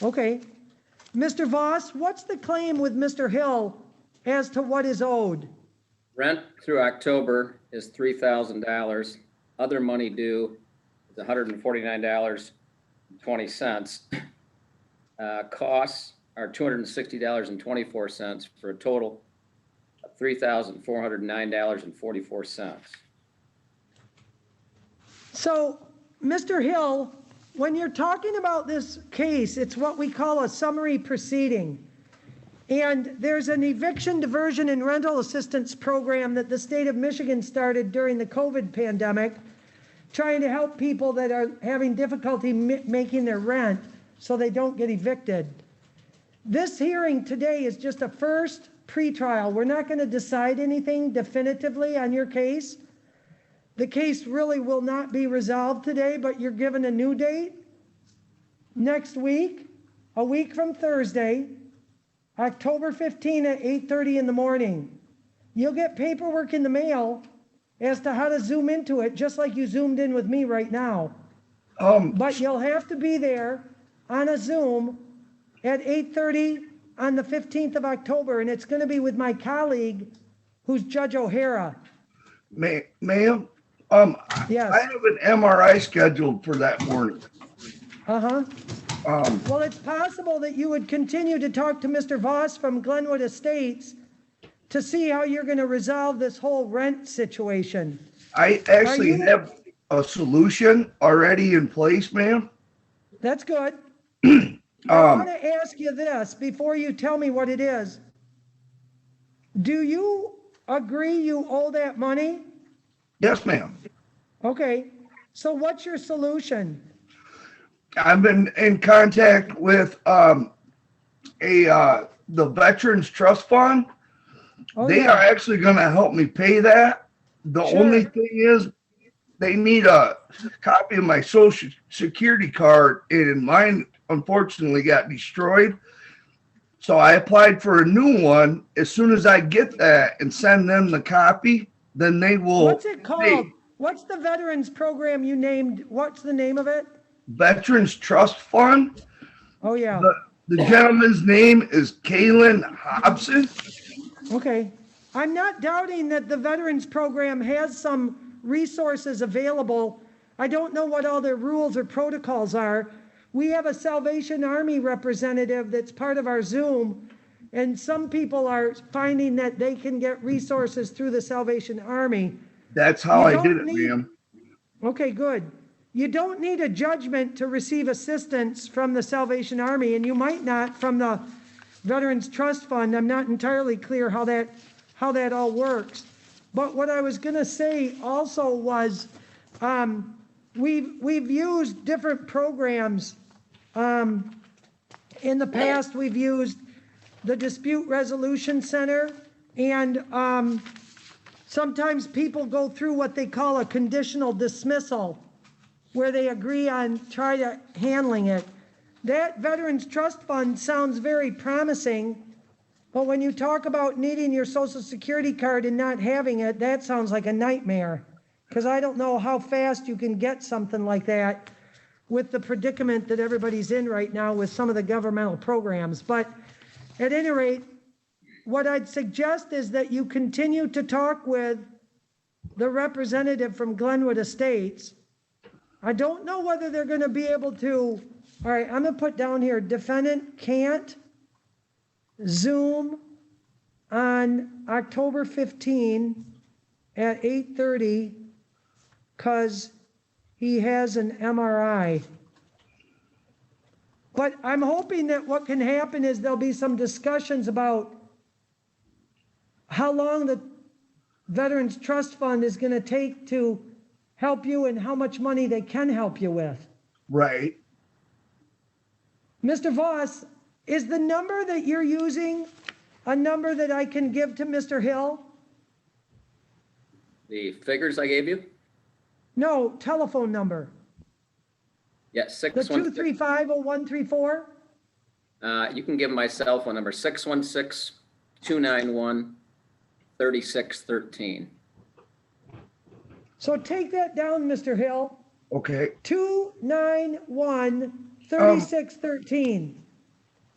Okay. Mr. Voss, what's the claim with Mr. Hill as to what is owed? Rent through October is $3,000. Other money due is $149.20. Costs are $260.24 for a total of $3,409.44. So, Mr. Hill, when you're talking about this case, it's what we call a summary proceeding. And there's an eviction diversion and rental assistance program that the state of Michigan started during the COVID pandemic, trying to help people that are having difficulty making their rent so they don't get evicted. This hearing today is just a first pretrial. We're not going to decide anything definitively on your case. The case really will not be resolved today, but you're given a new date next week, a week from Thursday, October 15 at 8:30 in the morning. You'll get paperwork in the mail as to how to zoom into it, just like you zoomed in with me right now. But you'll have to be there on a Zoom at 8:30 on the 15th of October, and it's going to be with my colleague, who's Judge O'Hara. Ma'am, Yes. I have an MRI scheduled for that morning. Well, it's possible that you would continue to talk to Mr. Voss from Glenwood Estates to see how you're going to resolve this whole rent situation. I actually have a solution already in place, ma'am. That's good. I want to ask you this before you tell me what it is. Do you agree you owe that money? Yes, ma'am. Okay. So what's your solution? I've been in contact with the Veterans Trust Fund. Oh, They yeah. are actually going to help me pay that. The Sure. only thing is they need a copy of my social security card, and mine unfortunately got destroyed. So I applied for a new one. As soon as I get that and send them the copy, then they will. What's it called? What's the veterans program you named? What's the name of it? Veterans Trust Fund. Oh, yeah. The gentleman's name is Kalen Hobson. Okay. I'm not doubting that the veterans program has some resources available. I don't know what all their rules or protocols are. We have a Salvation Army representative that's part of our Zoom, and some people are finding that they can get resources through the Salvation Army. That's how You I did don't it, need- ma'am. Okay, good. You don't need a judgment to receive assistance from the Salvation Army, and you might not from the Veterans Trust Fund. I'm not entirely clear how that all works. But what I was going to say also was we've used different programs. In the past, we've used the Dispute Resolution Center, and sometimes people go through what they call a conditional dismissal, where they agree on handling it. That Veterans Trust Fund sounds very promising, but when you talk about needing your Social Security card and not having it, that sounds like a nightmare, because I don't know how fast you can get something like that with the predicament that everybody's in right now with some of the governmental programs. But at any rate, what I'd suggest is that you continue to talk with the representative from Glenwood Estates. I don't know whether they're going to be able to. All right, I'm going to put down here, defendant can't Zoom on October 15 at 8:30 because he has an MRI. But I'm hoping that what can happen is there'll be some discussions about how long the Veterans Trust Fund is going to take to help you and how much money they can help you with. Right. Mr. Voss, is the number that you're using a number that I can give to Mr. Hill? The figures I gave you? No, telephone number. Yes, The 235-0134? You can give my cell phone number, 616-291-3613. So take that down, Mr. Hill. Okay. 291-3613.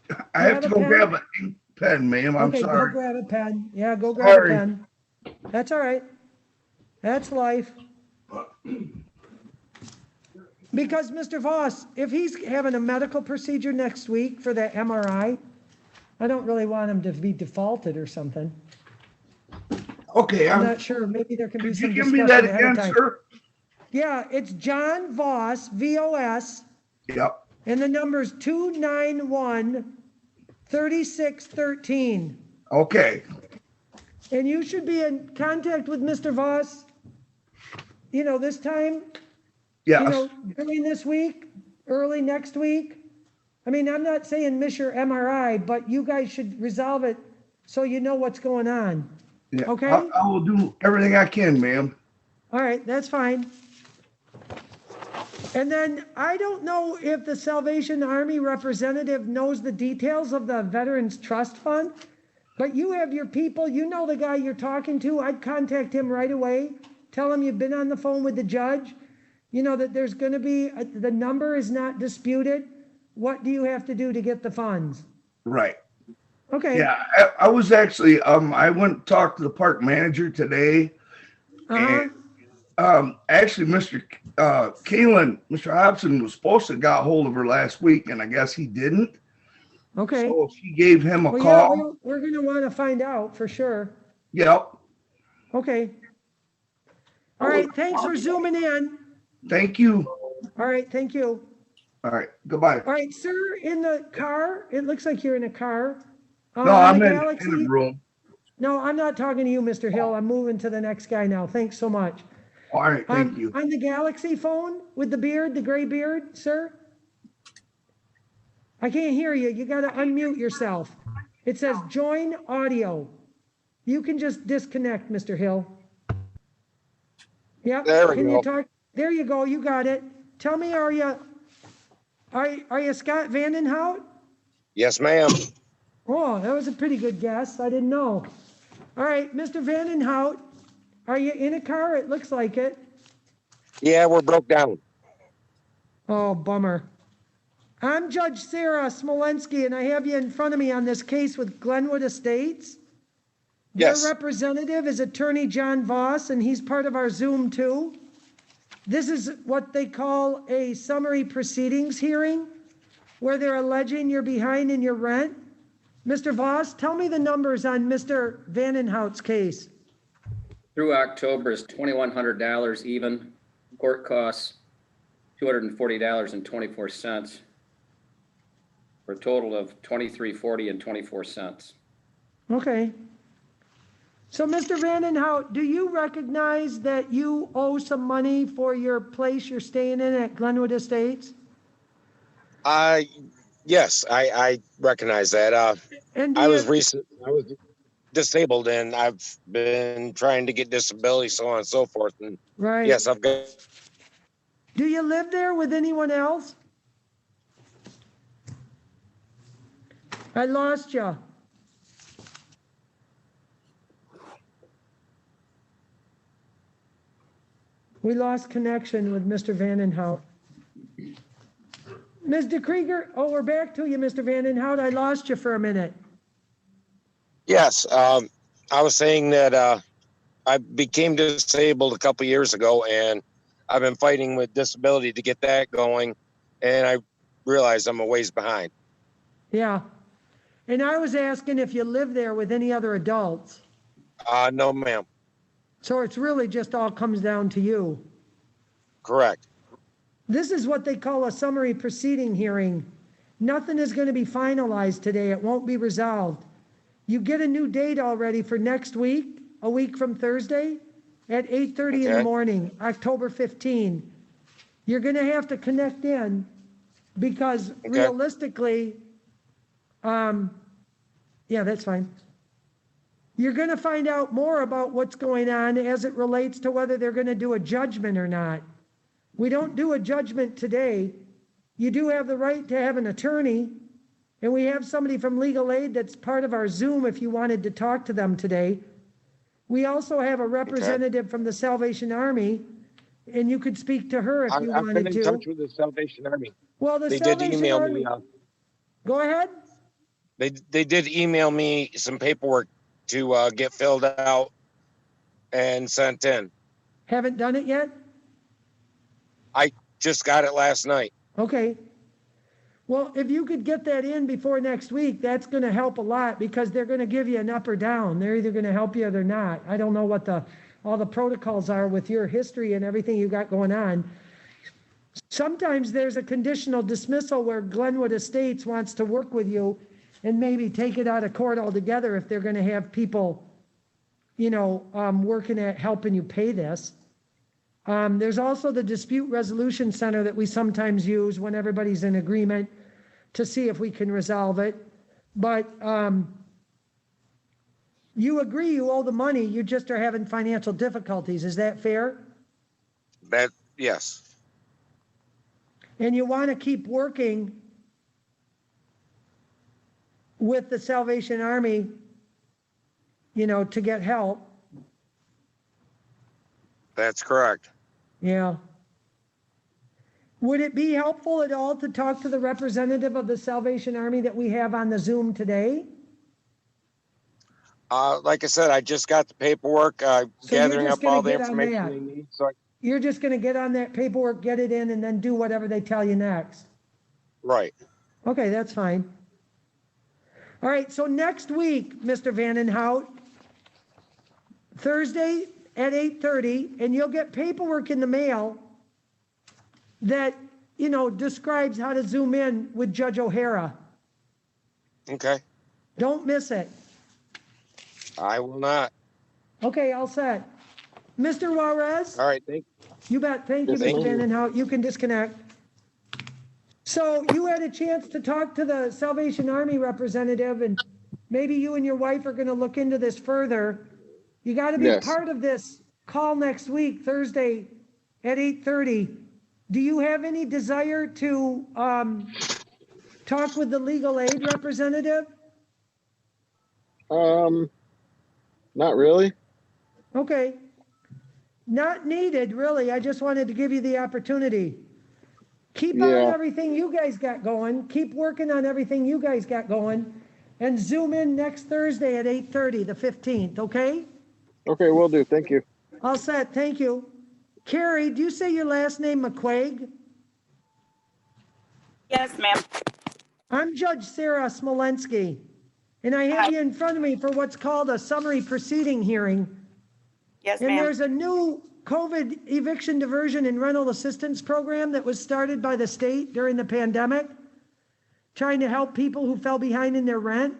I You have to have a go pen? grab an ink pen, ma'am. I'm Okay, go sorry. grab a pen. Yeah, go grab a Sorry. pen. That's all right. That's life. Because Mr. Voss, if he's having a medical procedure next week for that MRI, I don't really want him to be defaulted or something. Okay, I'm not sure. Maybe there can be could you some give me that discussion ahead of again, time. sir? Yeah, it's John Voss, VOS, Yep. and the number's 291-3613. Okay. And you should be in contact with Mr. Voss, this time, Yes. during this week, early next week. I mean, I'm not saying miss your MRI, but you guys should resolve it so you know what's going on. Yeah. Okay? I will do everything I can, ma'am. All right, that's fine. And then I don't know if the Salvation Army representative knows the details of the Veterans Trust Fund, but you have your people, you know the guy you're talking to. I'd contact him right away. Tell him you've been on the phone with the judge. That there's going to be, the number is not disputed. What do you have to do to get the funds? Right. Okay. Yeah, I was actually, I went and talked to the park manager today. Uh-huh. And actually, Mr. Mr. Hobson was supposed to got hold of her last week, and I guess he didn't. Okay. So she gave him a Well, call. yeah, we're going to want to find out for sure. Yep. Okay. All right. Thanks for zooming in. Thank you. All right. Thank you. All right. Goodbye. All right, sir, in the car, it looks like you're in a car. No, On I'm the in Galaxy. the room. No, I'm not talking to you, Mr. Hill. I'm moving to the next guy now. Thanks so much. All right. Thank you. On the Galaxy phone with the beard, the gray beard, sir? I can't hear you. You got to unmute yourself. It says join audio. You can just disconnect, Mr. Hill. Yep. There we Can go. you talk? There you go. You got it. Tell me, are you Scott Vandenhout? Yes, ma'am. Oh, that was a pretty good guess. I didn't know. All right, Mr. Vandenhout, are you in a car? It looks like it. Yeah, we're broke down. Oh, bummer. I'm Judge Sara Smolenski, and I have you in front of me on this case with Glenwood Estates. Yes. Their representative is Attorney John Voss, and he's part of our Zoom too. This is what they call a summary proceedings hearing, where they're alleging you're behind in your rent. Mr. Voss, tell me the numbers on Mr. Vandenhout's case. Through October is $2,100 even. Court costs $240.24 for a total of $23.40 and 24 cents. Okay. So, Mr. Vandenhout, do you recognize that you owe some money for your place you're staying in at Glenwood Estates? Yes, I recognize that. And I was disabled, and I've been trying to get disability, so on and so forth. And right. yes, I've got. Do you live there with anyone else? I lost you. We lost connection with Mr. Vandenhout. Ms. DeKrieger, oh, we're back to you, Mr. Vandenhout. I lost you for a minute. Yes, I was saying that I became disabled a couple years ago, and I've been fighting with disability to get that going, and I realized I'm a ways behind. Yeah. And I was asking if you live there with any other adults. No, ma'am. So it's really just all comes down to you. Correct. This is what they call a summary proceeding hearing. Nothing is going to be finalized today. It won't be resolved. You get a new date already for next week, a week from Thursday, at 8:30 in the morning, October 15. You're going to have to connect in because realistically, yeah, that's fine. You're going to find out more about what's going on as it relates to whether they're going to do a judgment or not. We don't do a judgment today. You do have the right to have an attorney, and we have somebody from legal aid that's part of our Zoom if you wanted to talk to them today. We also have a representative from the Salvation Army, and you could speak to her if you wanted to. I've been in touch with the Salvation Army. Well, the They Salvation did email Army. me. Go ahead. They did email me some paperwork to get filled out and sent in. Haven't done it yet? I just got it last night. Okay. Well, if you could get that in before next week, that's going to help a lot because they're going to give you an up or down. They're either going to help you or they're not. I don't know what all the protocols are with your history and everything you got going on. Sometimes there's a conditional dismissal where Glenwood Estates wants to work with you and maybe take it out of court altogether if they're going to have people, working at helping you pay this. There's also the dispute resolution center that we sometimes use when everybody's in agreement to see if we can resolve it. But you agree you owe the money, you just are having financial difficulties. Is that fair? Yes. And you want to keep working with the Salvation Army, to get help. That's correct. Yeah. Would it be helpful at all to talk to the representative of the Salvation Army that we have on the Zoom today? Like I said, I just got the paperwork, So gathering you're just up all gonna the get on information that. they need. So You're just going to get on that paperwork, get it in, and then do whatever they tell you next. right. Okay, that's fine. All right, so next week, Mr. Vandenhout, Thursday at 8:30, and you'll get paperwork in the mail that, describes how to Zoom in with Judge O'Hara. Okay. Don't miss it. I will not. Okay, all set. Mr. Juarez? All right. Thank you. You bet. Thank you, Thank Mr. you. Vandenhout. You can disconnect. So you had a chance to talk to the Salvation Army representative, and maybe you and your wife are going to look into this further. You got to be Yes. part of this call next week, Thursday at 8:30. Do you have any desire to talk with the legal aid representative? Not really. Okay. Not needed, really. I just wanted to give you the opportunity. Keep on Yeah. everything you guys got going. Keep working on everything you guys got going. And Zoom in next Thursday at 8:30, the 15th, okay? Okay, will do. Thank you. All set, thank you. Carrie, do you say your last name McQuaig? Yes, ma'am. I'm Judge Sara Smolenski, and I have Hi. you in front of me for what's called a summary proceeding hearing. Yes, And ma'am. there's a new COVID eviction diversion and rental assistance program that was started by the state during the pandemic, trying to help people who fell behind in their rent.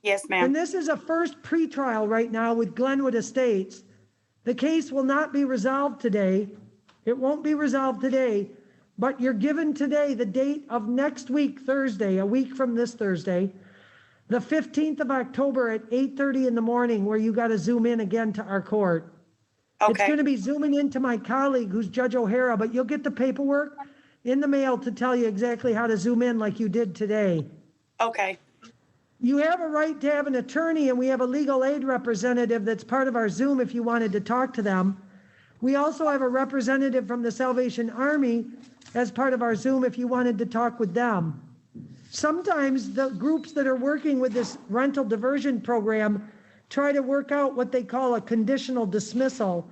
Yes, And ma'am. this is a first pretrial right now with Glenwood Estates. The case will not be resolved today. It won't be resolved today, but you're given today the date of next week, Thursday, a week from this Thursday, the 15th of October at 8:30 in the morning, where you got to Zoom in again to our court. It's Okay. going to be zooming into my colleague, who's Judge O'Hara, but you'll get the paperwork in the mail to tell you exactly how to Zoom in like you did today. Okay. You have a right to have an attorney, and we have a legal aid representative that's part of our Zoom if you wanted to talk to them. We also have a representative from the Salvation Army as part of our Zoom if you wanted to talk with them. Sometimes the groups that are working with this rental diversion program try to work out what they call a conditional dismissal,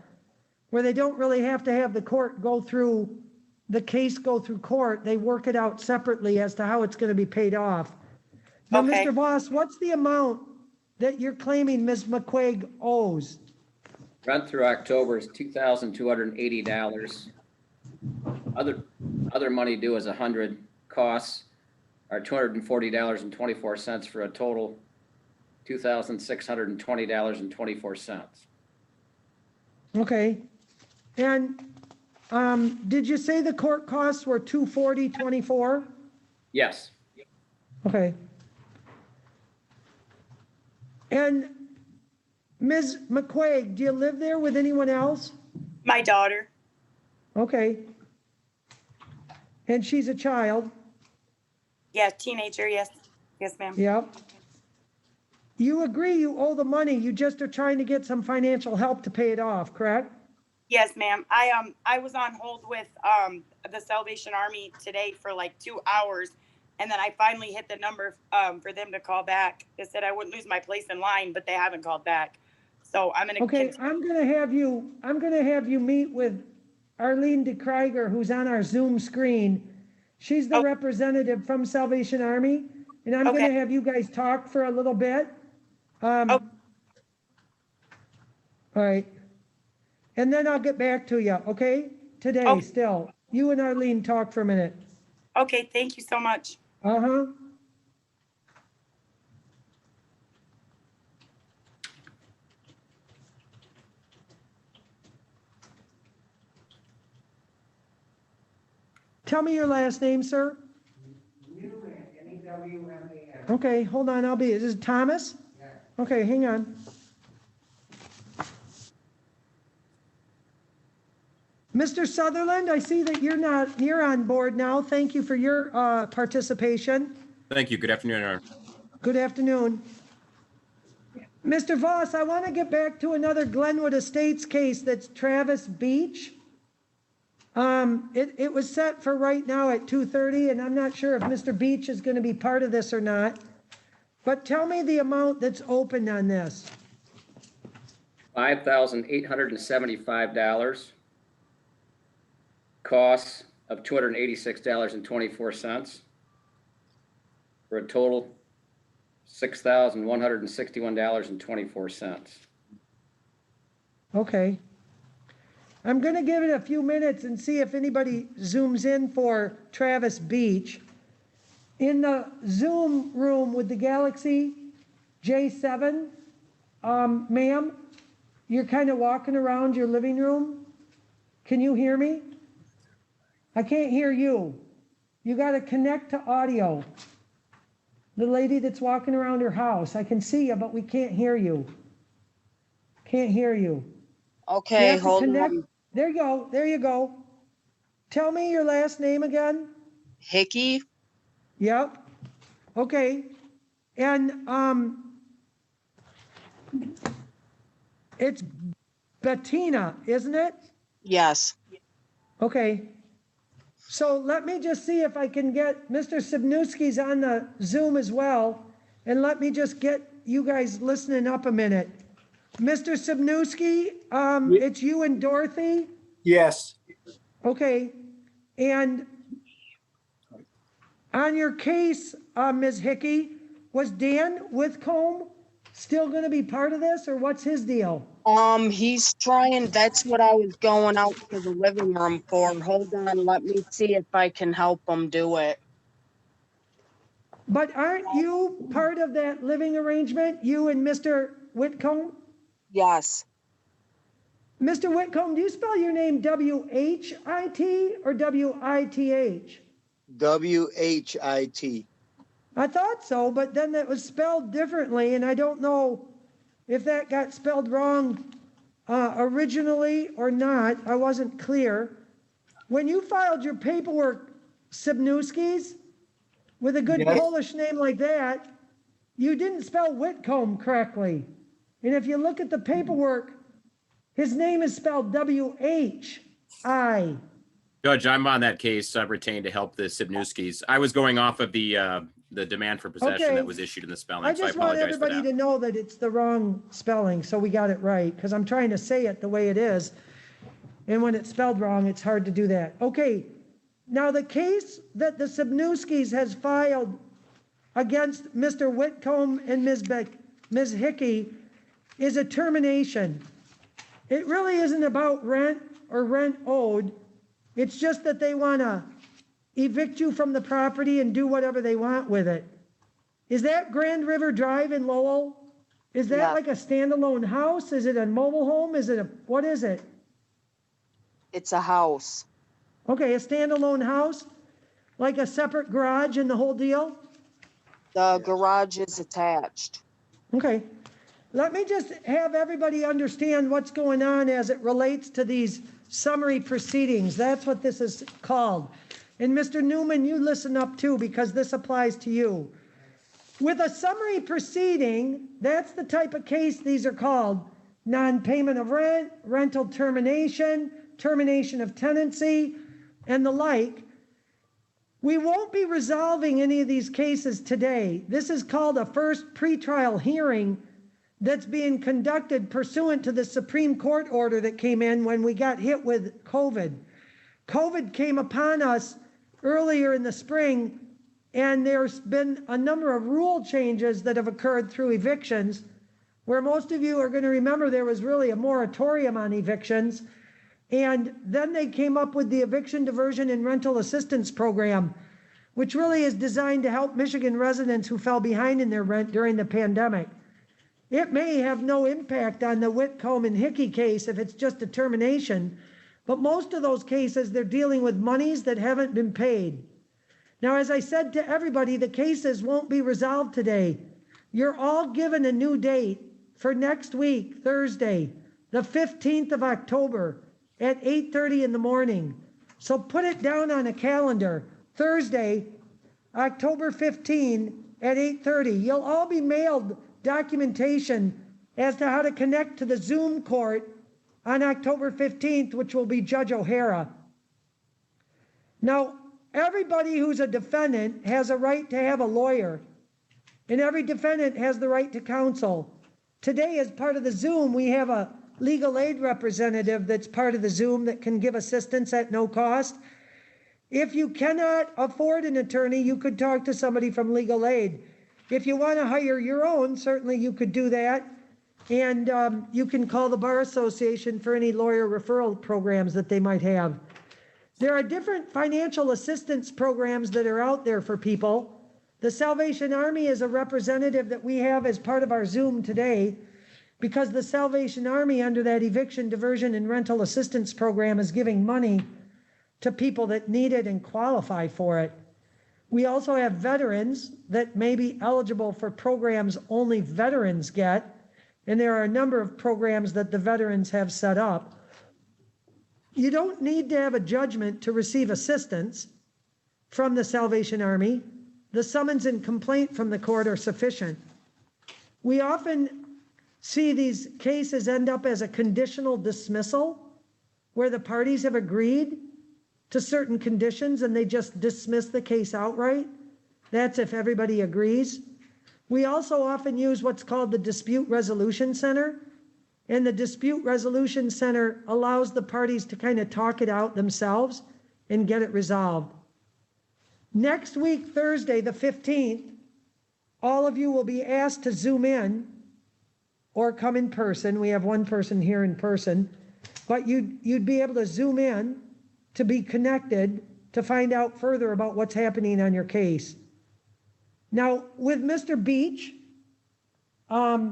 where they don't really have to have the case go through court. They work it out separately as to how it's going to be paid off. Now, Okay. Mr. Voss, what's the amount that you're claiming Ms. McQuaig owes? Rent through October is $2,280. Other money due is 100. Costs are $240.24 for a total $2,620.24. Okay. And did you say the court costs were $240.24? Yes, Okay. And Ms. McQuaig, do you live there with anyone else? My daughter. Okay. And she's a child? Yeah, teenager. Yes. Yes, ma'am. Yep. You agree you owe the money, you just are trying to get some financial help to pay it off, correct? Yes, ma'am. I was on hold with the Salvation Army today for like 2 hours And then I finally hit the number for them to call back. They said I wouldn't lose my place in line, but they haven't called back. So I'm gonna. Okay, I'm gonna have you meet with Arlene DeKreiger, who's on our Zoom screen. She's the Oh. representative from Salvation Army, and I'm Okay. gonna have you guys talk for a little bit. Oh. All right. And then I'll get back to you, okay? Today, Oh. still. You and Arlene talk for a minute. Okay, thank you so much. Uh-huh. Tell me your last name, sir. Newman, N-E-W-M-A-N. Okay, hold on, is it Thomas? Yeah. Okay, hang on. Mr. Sutherland, I see that you're on board now. Thank you for your participation. Thank you. Good afternoon, Aaron. Good afternoon. Mr. Voss, I want to get back to another Glenwood Estates case that's Travis Beach. It was set for right now at 2:30, and I'm not sure if Mr. Beach is going to be part of this or not. But tell me the amount that's open on this. $5,875. Costs of $286.24. For a total $6,161.24. Okay. I'm going to give it a few minutes and see if anybody zooms in for Travis Beach. In the Zoom room with the Galaxy J7, ma'am, you're kind of walking around your living room. Can you hear me? I can't hear you. You got to connect to audio. The lady that's walking around her house, I can see you, but we can't hear you. Can't hear you. You Okay, have to hold connect. on. There you go. Tell me your last name again. Hickey? Yep. Okay. And it's Bettina, isn't it? Yes. Okay. So let me just see if I can get Mr. Sibnewski's on the Zoom as well. And let me just get you guys listening up a minute. Mr. Sibnewski, it's you and Dorothy? Yes. Okay. And on your case, Ms. Hickey, was Dan Withcomb still going to be part of this, or what's his deal? He's trying, that's what I was going out to the living room for. Hold on, let me see if I can help him do it. But aren't you part of that living arrangement, you and Mr. Whitcomb? Yes. Mr. Whitcomb, do you spell your name W-H-I-T or W-I-T-H? W-H-I-T. I thought so, but then it was spelled differently, and I don't know if that got spelled wrong originally or not. I wasn't clear. When you filed your paperwork, Sibnewski's, with a good Yes. Polish name like that, you didn't spell Whitcomb correctly. And if you look at the paperwork, his name is spelled W-H-I. Judge, I'm on that case. I've retained to help the Sibnewskis. I was going off of the demand for possession Okay. that was issued in the spelling, I so I just want apologize for everybody to that. know that it's the wrong spelling, so we got it right, because I'm trying to say it the way it is. And when it's spelled wrong, it's hard to do that. Okay, now the case that the Sibnewskis has filed against Mr. Whitcomb and Ms. Hickey is a termination. It really isn't about rent or rent owed. It's just that they want to evict you from the property and do whatever they want with it. Is that Grand River Drive in Lowell? Is that Yeah. like a standalone house? Is it a mobile home? What is it? It's a house. Okay, a standalone house? Like a separate garage and the whole deal? The garage is attached. Okay. Let me just have everybody understand what's going on as it relates to these summary proceedings. That's what this is called. And Mr. Newman, you listen up too, because this applies to you. With a summary proceeding, that's the type of case these are called: non-payment of rent, rental termination, termination of tenancy, and the like. We won't be resolving any of these cases today. This is called a first pretrial hearing that's being conducted pursuant to the Supreme Court order that came in when we got hit with COVID. COVID came upon us earlier in the spring, and there's been a number of rule changes that have occurred through evictions, where most of you are going to remember there was really a moratorium on evictions. And then they came up with the Eviction Diversion and Rental Assistance Program, which really is designed to help Michigan residents who fell behind in their rent during the pandemic. It may have no impact on the Whitcomb and Hickey case if it's just a termination, but most of those cases, they're dealing with monies that haven't been paid. Now, as I said to everybody, the cases won't be resolved today. You're all given a new date for next week, Thursday, the 15th of October at 8:30 in the morning. So put it down on a calendar, Thursday, October 15 at 8:30. You'll all be mailed documentation as to how to connect to the Zoom court on October 15th, which will be Judge O'Hara. Now, everybody who's a defendant has a right to have a lawyer, and every defendant has the right to counsel. Today, as part of the Zoom, we have a legal aid representative that's part of the Zoom that can give assistance at no cost. If you cannot afford an attorney, you could talk to somebody from legal aid. If you want to hire your own, certainly you could do that. And you can call the Bar Association for any lawyer referral programs that they might have. There are different financial assistance programs that are out there for people. The Salvation Army is a representative that we have as part of our Zoom today, because the Salvation Army, under that Eviction Diversion and Rental Assistance Program, is giving money to people that need it and qualify for it. We also have veterans that may be eligible for programs only veterans get, and there are a number of programs that the veterans have set up. You don't need to have a judgment to receive assistance from the Salvation Army. The summons and complaint from the court are sufficient. We often see these cases end up as a conditional dismissal, where the parties have agreed to certain conditions and they just dismiss the case outright. That's if everybody agrees. We also often use what's called the Dispute Resolution Center, and the Dispute Resolution Center allows the parties to kind of talk it out themselves and get it resolved. Next week, Thursday, the 15th, all of you will be asked to Zoom in or come in person. We have one person here in person, but you'd be able to Zoom in to be connected to find out further about what's happening on your case. Now, with Mr. Beach, I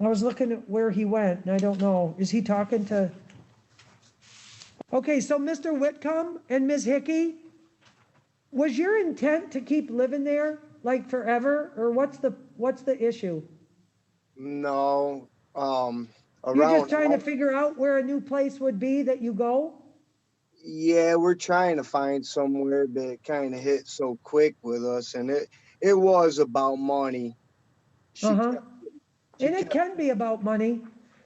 was looking at where he went, and I don't know. Is he talking to? Okay, so Mr. Whitcomb and Ms. Hickey, was your intent to keep living there like forever, or what's the issue? No, You're just trying to figure out where a new place would be that you go? yeah, we're trying to find somewhere, but it kind of hit so quick with us, and it was about money. And it can be about money.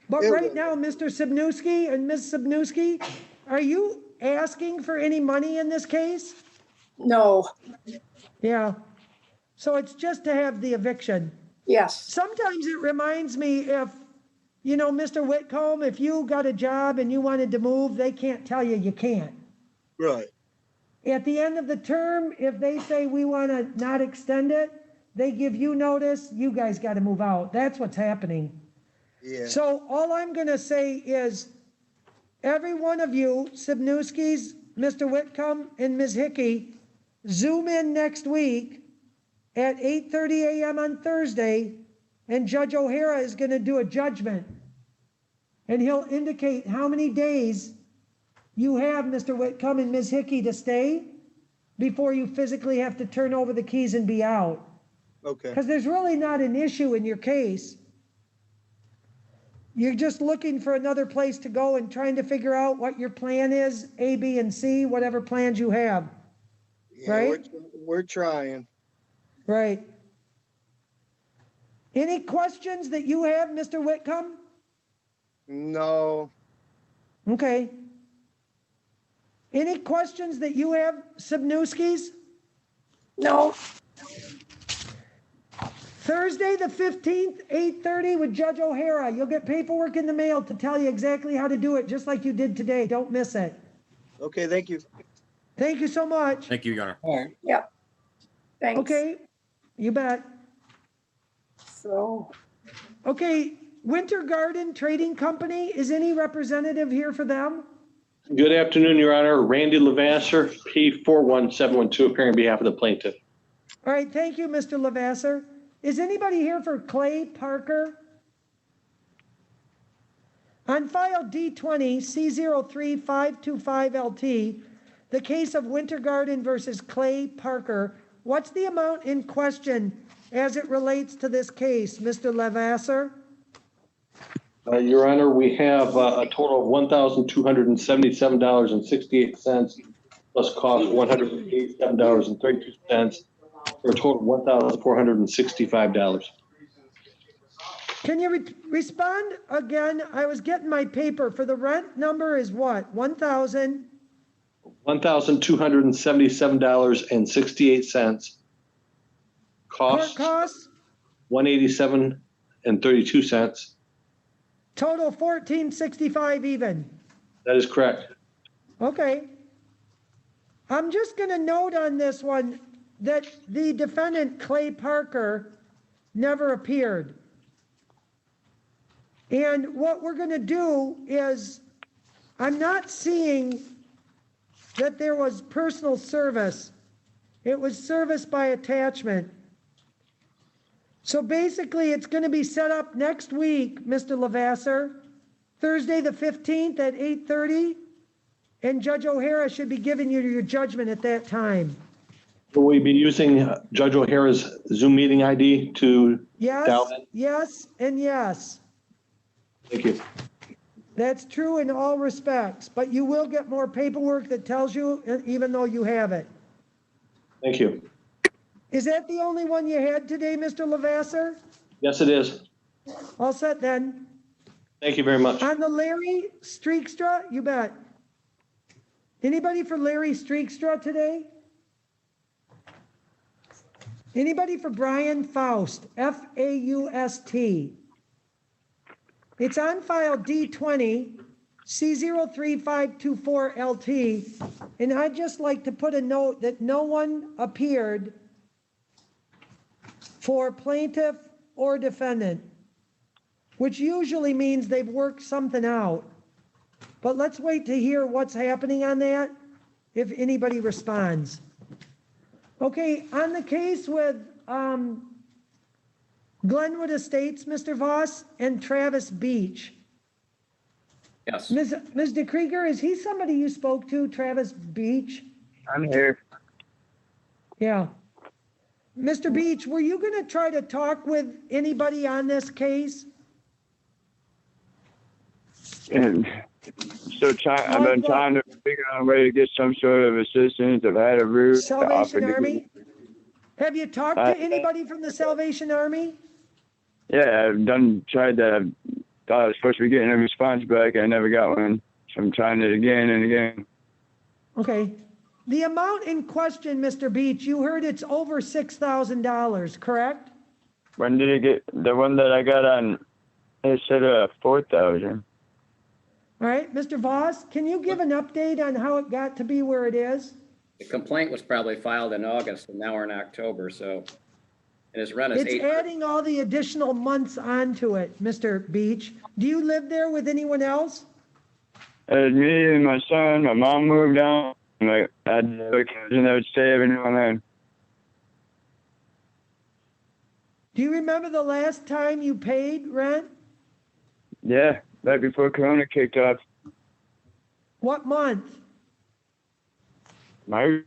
But right now, Mr. Smolenski and Ms. Smolenski, are you asking for any money in this case? No, Yeah. So it's just to have the eviction. yes, Sometimes it reminds me if, you know, Mr. Whitcomb, if you got a job and you wanted to move, they can't tell you you can't. Right. At the end of the term, if they say we want to not extend it, they give you notice, you guys got to move out. That's what's happening. Yeah. So all I'm going to say is every one of you, Smolenski's, Mr. Whitcomb, and Ms. Hickey, Zoom in next week at 8:30 a.m. on Thursday, and Judge O'Hara is going to do a judgment. And he'll indicate how many days you have, Mr. Whitcomb and Ms. Hickey, to stay before you physically have to turn over the keys and be out. Okay. Because there's really not an issue in your case. You're just looking for another place to go and trying to figure out what your plan is, A, B, and C, whatever plans you have. Yeah, Right? We're trying. Right. Any questions that you have, Mr. Whitcomb? No. Okay. Any questions that you have, Smolenski's? No. Thursday, the 15th, 8:30 with Judge O'Hara. You'll get paperwork in the mail to tell you exactly how to do it, just like you did today. Don't miss it. Okay, thank you. Thank you so much. Thank you, Your Honor. All right. Yep. Thanks. Okay, you bet. So, Okay, Winter Garden Trading Company, is any representative here for them? Good afternoon, Your Honor. Randy Lavasser, P41712, appearing on behalf of the plaintiff. All right, thank you, Mr. Lavasser. Is anybody here for Clay Parker? On file D20 C03525LT, the case of Winter Garden versus Clay Parker, what's the amount in question as it relates to this case, Mr. Lavasser? Your Honor, we have a total of $1,277.68 plus cost $187.32 for a total of $1,465. Can you respond again? I was getting my paper. For the rent number is what? 1,000? $1,277.68. Court Cost costs? $187.32. Total 1,465 even. That is correct. Okay. I'm just going to note on this one that the defendant, Clay Parker, never appeared. And what we're going to do is, I'm not seeing that there was personal service. It was service by attachment. So basically, it's going to be set up next week, Mr. Lavasser, Thursday the 15th at 8:30, and Judge O'Hara should be giving you your judgment at that time. Will we be using Judge O'Hara's Zoom meeting ID to Yes, dial in? yes, and yes. Thank you. That's true in all respects, but you will get more paperwork that tells you, even though you have it. Thank you. Is that the only one you had today, Mr. Lavasser? Yes, it is. All set then. Thank you very much. On the Larry Streekstra, you bet. Anybody for Larry Streekstra today? Anybody for Brian Faust, F-A-U-S-T? It's on file D20, C03524LT, and I'd just like to put a note that no one appeared for plaintiff or defendant, which usually means they've worked something out. But let's wait to hear what's happening on that, if anybody responds. Okay, on the case with Glenwood Estates, Mr. Voss, and Travis Beach. Yes. Ms. DeKrieger, is he somebody you spoke to, Travis Beach? I'm here. Yeah. Mr. Beach, were you going to try to talk with anybody on this case? And I've been trying to figure out a way to get some sort of assistance. I've had a roof. Salvation Army? Have you talked to anybody from the Salvation Army? Yeah, I've tried that. I thought I was supposed to be getting a response back. I never got one. So I'm trying it again and again. Okay. The amount in question, Mr. Beach, you heard it's over $6,000, correct? When did it get, the one that I got on, it said 4,000. All right, Mr. Voss, can you give an update on how it got to be where it is? The complaint was probably filed in August, and now we're in October, so, and his rent is It's eight. adding all the additional months onto it, Mr. Beach. Do you live there with anyone else? Me and my son, my mom moved out. I had a cousin that would stay every now and then. Do you remember the last time you paid rent? Yeah, right before Corona kicked off. What month? March.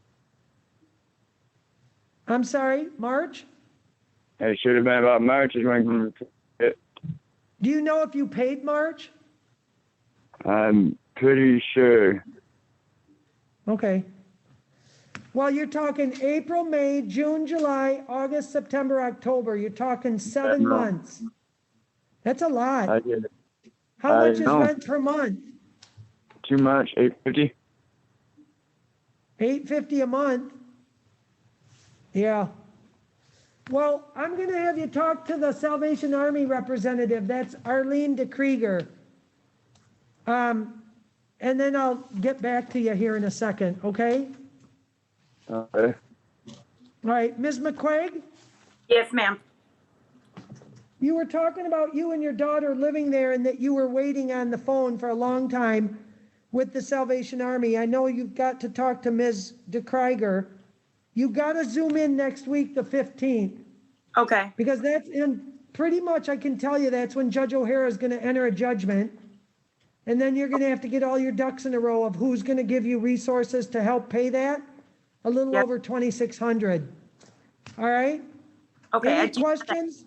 I'm sorry, March? It should have been about March is when Do you know if you paid March? I'm pretty sure. Okay. Well, you're talking April, May, June, July, August, September, October. You're talking 7 months. That's a lot. I did it. How much is know. rent per month? Too much, $850. $850 a month. Yeah. Well, I'm gonna have you talk to the Salvation Army representative. That's Arlene DeKrieger. And then I'll get back to you here in a second, okay? Okay. All right, Ms. McQuaig, Yes, ma'am. you were talking about you and your daughter living there and that you were waiting on the phone for a long time with the Salvation Army. I know you've got to talk to Ms. DeKrieger. You gotta zoom in next week, the 15th, Okay. because that's in, pretty much I can tell you that's when Judge O'Hara is gonna enter a judgment. And then you're gonna have to get all your ducks in a row of who's gonna give you resources to help pay that. A little Yep. over 2,600. All right? Okay. Any questions?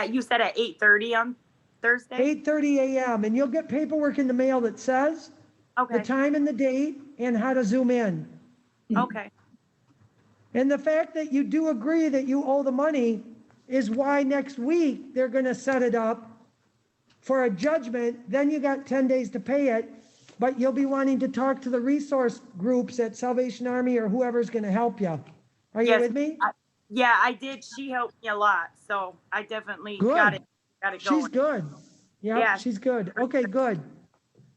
You said at 8:30 on Thursday? 8:30 a.m. and you'll get paperwork in the mail that says the Okay. time and the date and how to zoom in. Okay. And the fact that you do agree that you owe the money is why next week they're gonna set it up for a judgment. Then you got 10 days to pay it, but you'll be wanting to talk to the resource groups at Salvation Army or whoever's gonna help you. Are you Yes, with me? Yeah, I did. She helped me a lot, so I definitely Good. got it She's going. good. Yep, Yeah. she's good. Okay, good.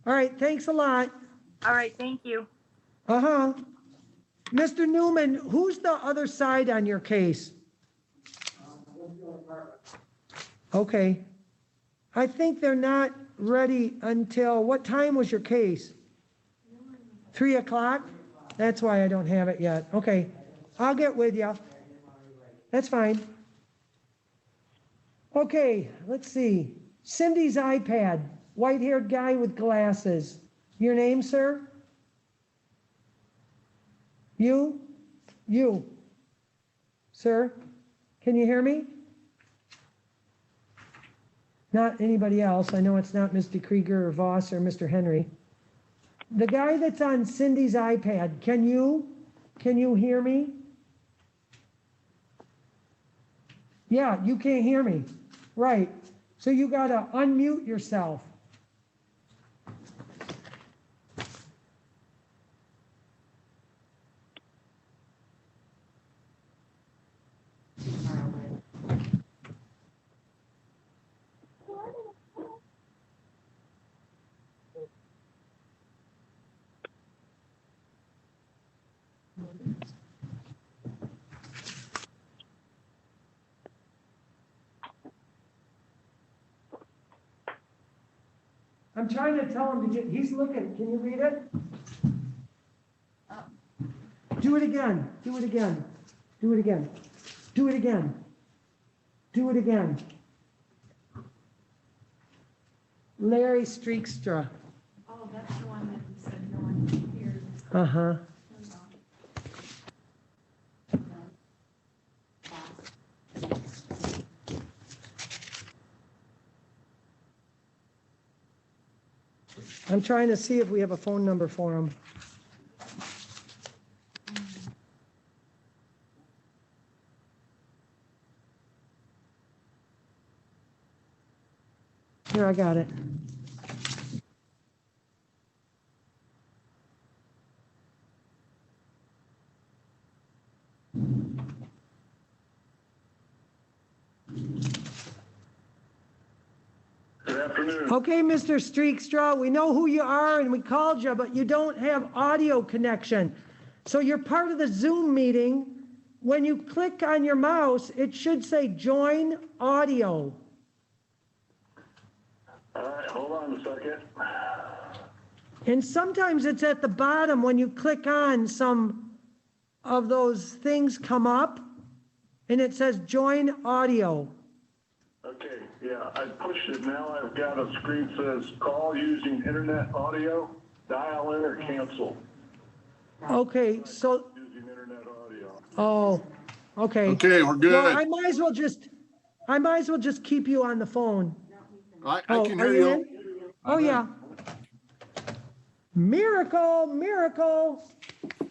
All right, thanks a lot. All right, thank you. Uh-huh. Mr. Newman, who's the other side on your case? Okay. I think they're not ready until, what time was your case? 3 o'clock? That's why I don't have it yet. Okay, I'll get with you. That's fine. Okay, let's see. Cindy's iPad, white-haired guy with glasses. Your name, sir? You? You. Sir, can you hear me? Not anybody else. I know it's not Mr. Krieger or Voss or Mr. Henry. The guy that's on Cindy's iPad, can you hear me? Yeah, you can't hear me. Right. So you gotta unmute yourself. I'm trying to tell him to get, he's looking, can you read it? Do it again, do it again, do it again, do it again, do it again. Larry Streekstra. Oh, that's the one that you said no one can hear. Uh-huh. I'm trying to see if we have a phone number for him. Here, I got it. Okay, Mr. Streekstra, we know who you are and we called you, but you don't have audio connection. So you're part of the Zoom meeting. When you click on your mouse, it should say join audio. All right, hold on a second. And sometimes it's at the bottom when you click on some of those things come up and it says join audio. Okay, yeah, I pushed it. Now I've got a screen that says call using internet audio, dial in or cancel. Okay, so, Using internet audio. oh, okay. Okay, we're good. Well, I might as well just keep you on the phone. I Oh, can are hear you you. in? Oh, yeah. Miracle, miracle.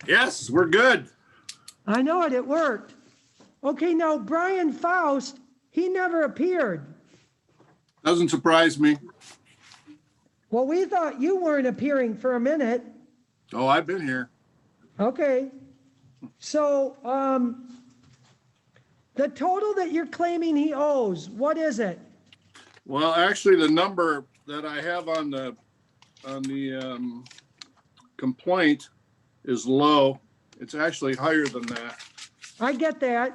Yes, we're good. I know it, it worked. Okay, now Brian Faust, he never appeared. Doesn't surprise me. Well, we thought you weren't appearing for a minute. Oh, I've been here. Okay, So, the total that you're claiming he owes, what is it? Well, actually, the number that I have on the complaint is low. It's actually higher than that. I get that.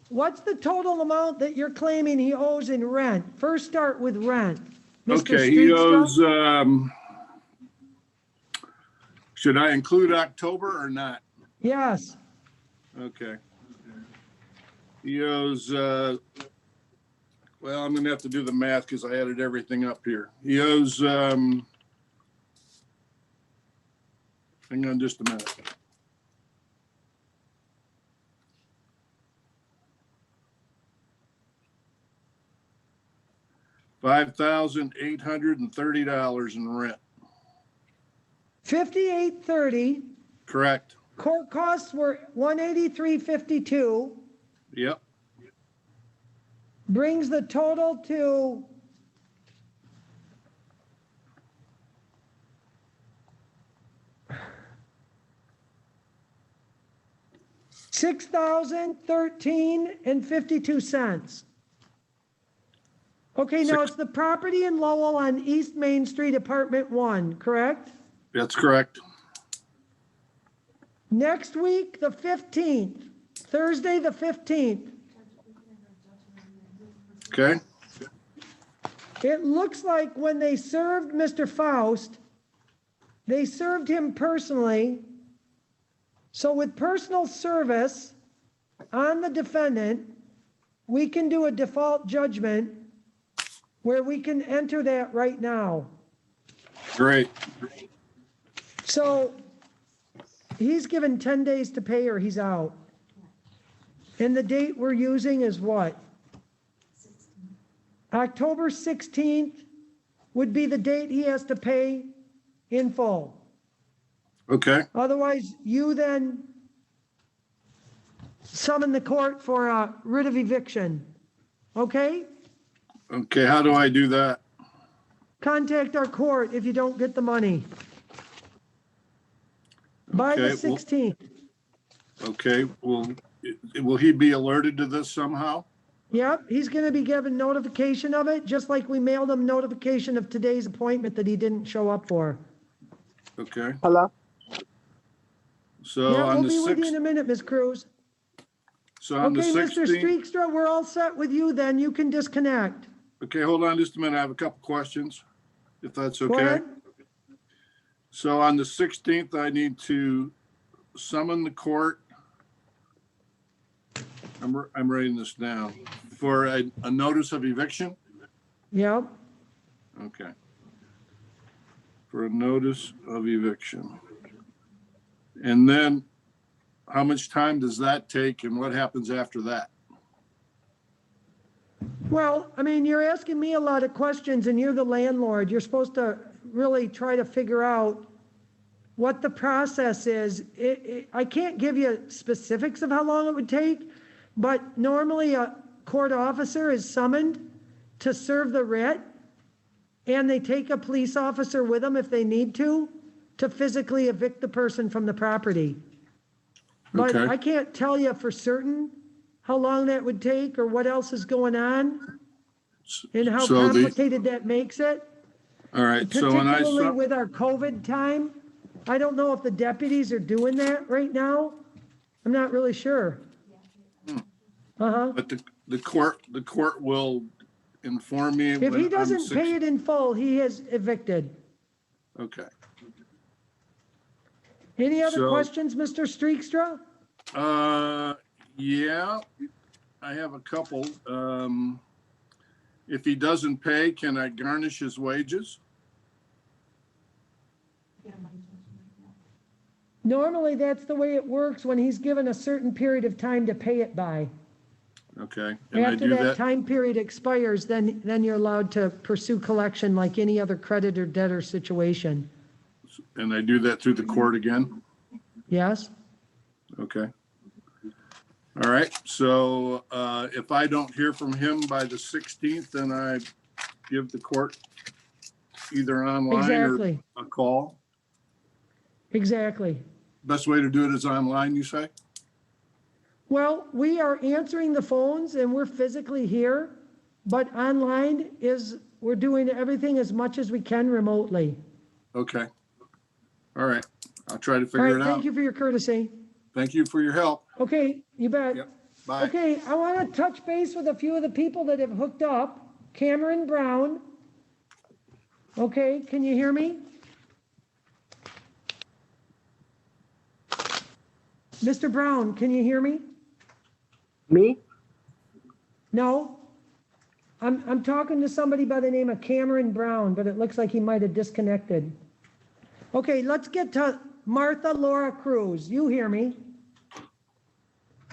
What's the total amount that you're claiming he owes in rent? First start with rent. Mr. Okay, he Streetstra? owes, should I include October or not? Yes. Okay. He owes, well, I'm gonna have to do the math because I added everything up here. He owes, hang on just a minute. $5,830 in rent. $5,830. Correct. Court costs were $183.52. Yep. Brings the total to $6,013.52. Okay, now it's the property in Lowell on East Main Street, Apartment 1, correct? That's correct. Next week, the 15th, Thursday, the 15th. Okay. It looks like when they served Mr. Faust, they served him personally. So with personal service on the defendant, we can do a default judgment where we can enter that right now. Great. So he's given 10 days to pay or he's out. And the date we're using is what? October 16th would be the date he has to pay in full. Okay. Otherwise, you then summon the court for a writ of eviction. Okay? Okay, how do I do that? Contact our court if you don't get the money. By the Okay, well- 16th. Okay, will he be alerted to this somehow? Yep, he's going to be given notification of it, just like we mailed him notification of today's appointment that he didn't show up for. Okay, Hello? so Yeah, on we'll the be with you in sixth, a minute, Ms. Cruz. so on the Okay, Mr. 16th, Streekstra, we're all set with you then. You can disconnect. okay, hold on just a minute. I have a couple questions, if that's Go okay. ahead. So on the 16th, I need to summon the court. I'm writing this down for a notice of eviction. Yep. Okay. For a notice of eviction. And then how much time does that take and what happens after that? Well, I mean, you're asking me a lot of questions and you're the landlord. You're supposed to really try to figure out what the process is. I can't give you specifics of how long it would take, but normally a court officer is summoned to serve the writ, and they take a police officer with them if they need to physically evict the person from the property. But Okay. I can't tell you for certain how long that would take or what else is going on and how So the- complicated that makes it. All right, so when I, Particularly with our COVID time, I don't know if the deputies are doing that right now. I'm not really sure. Uh-huh. but the court will inform me. If when he I'm doesn't pay it in full, he is evicted. Okay. Any other So- questions, Mr. Streekstra? Yeah, I have a couple. If he doesn't pay, can I garnish his wages? Normally, that's the way it works when he's given a certain period of time to pay it by. Okay, and I After do that that, time period expires, then you're allowed to pursue collection like any other creditor debtor situation. and I do that through the court again? Yes? Okay. All right, so if I don't hear from him by the 16th, then I give the court either online or Exactly. a call? Exactly. best way to do it is online, you say? Well, we are answering the phones and we're physically here, but online we're doing everything as much as we can remotely. Okay. All right. I'll try to All figure right, it thank out. you for your courtesy. Thank you for your help. Okay, you bet. Yep. Bye. Okay, I want to touch base with a few of the people that have hooked up. Cameron Brown. Okay, can you hear me? Mr. Brown, can you hear me? Me? No? I'm talking to somebody by the name of Cameron Brown, but it looks like he might have disconnected. Okay, let's get to Martha Laura Cruz. You hear me?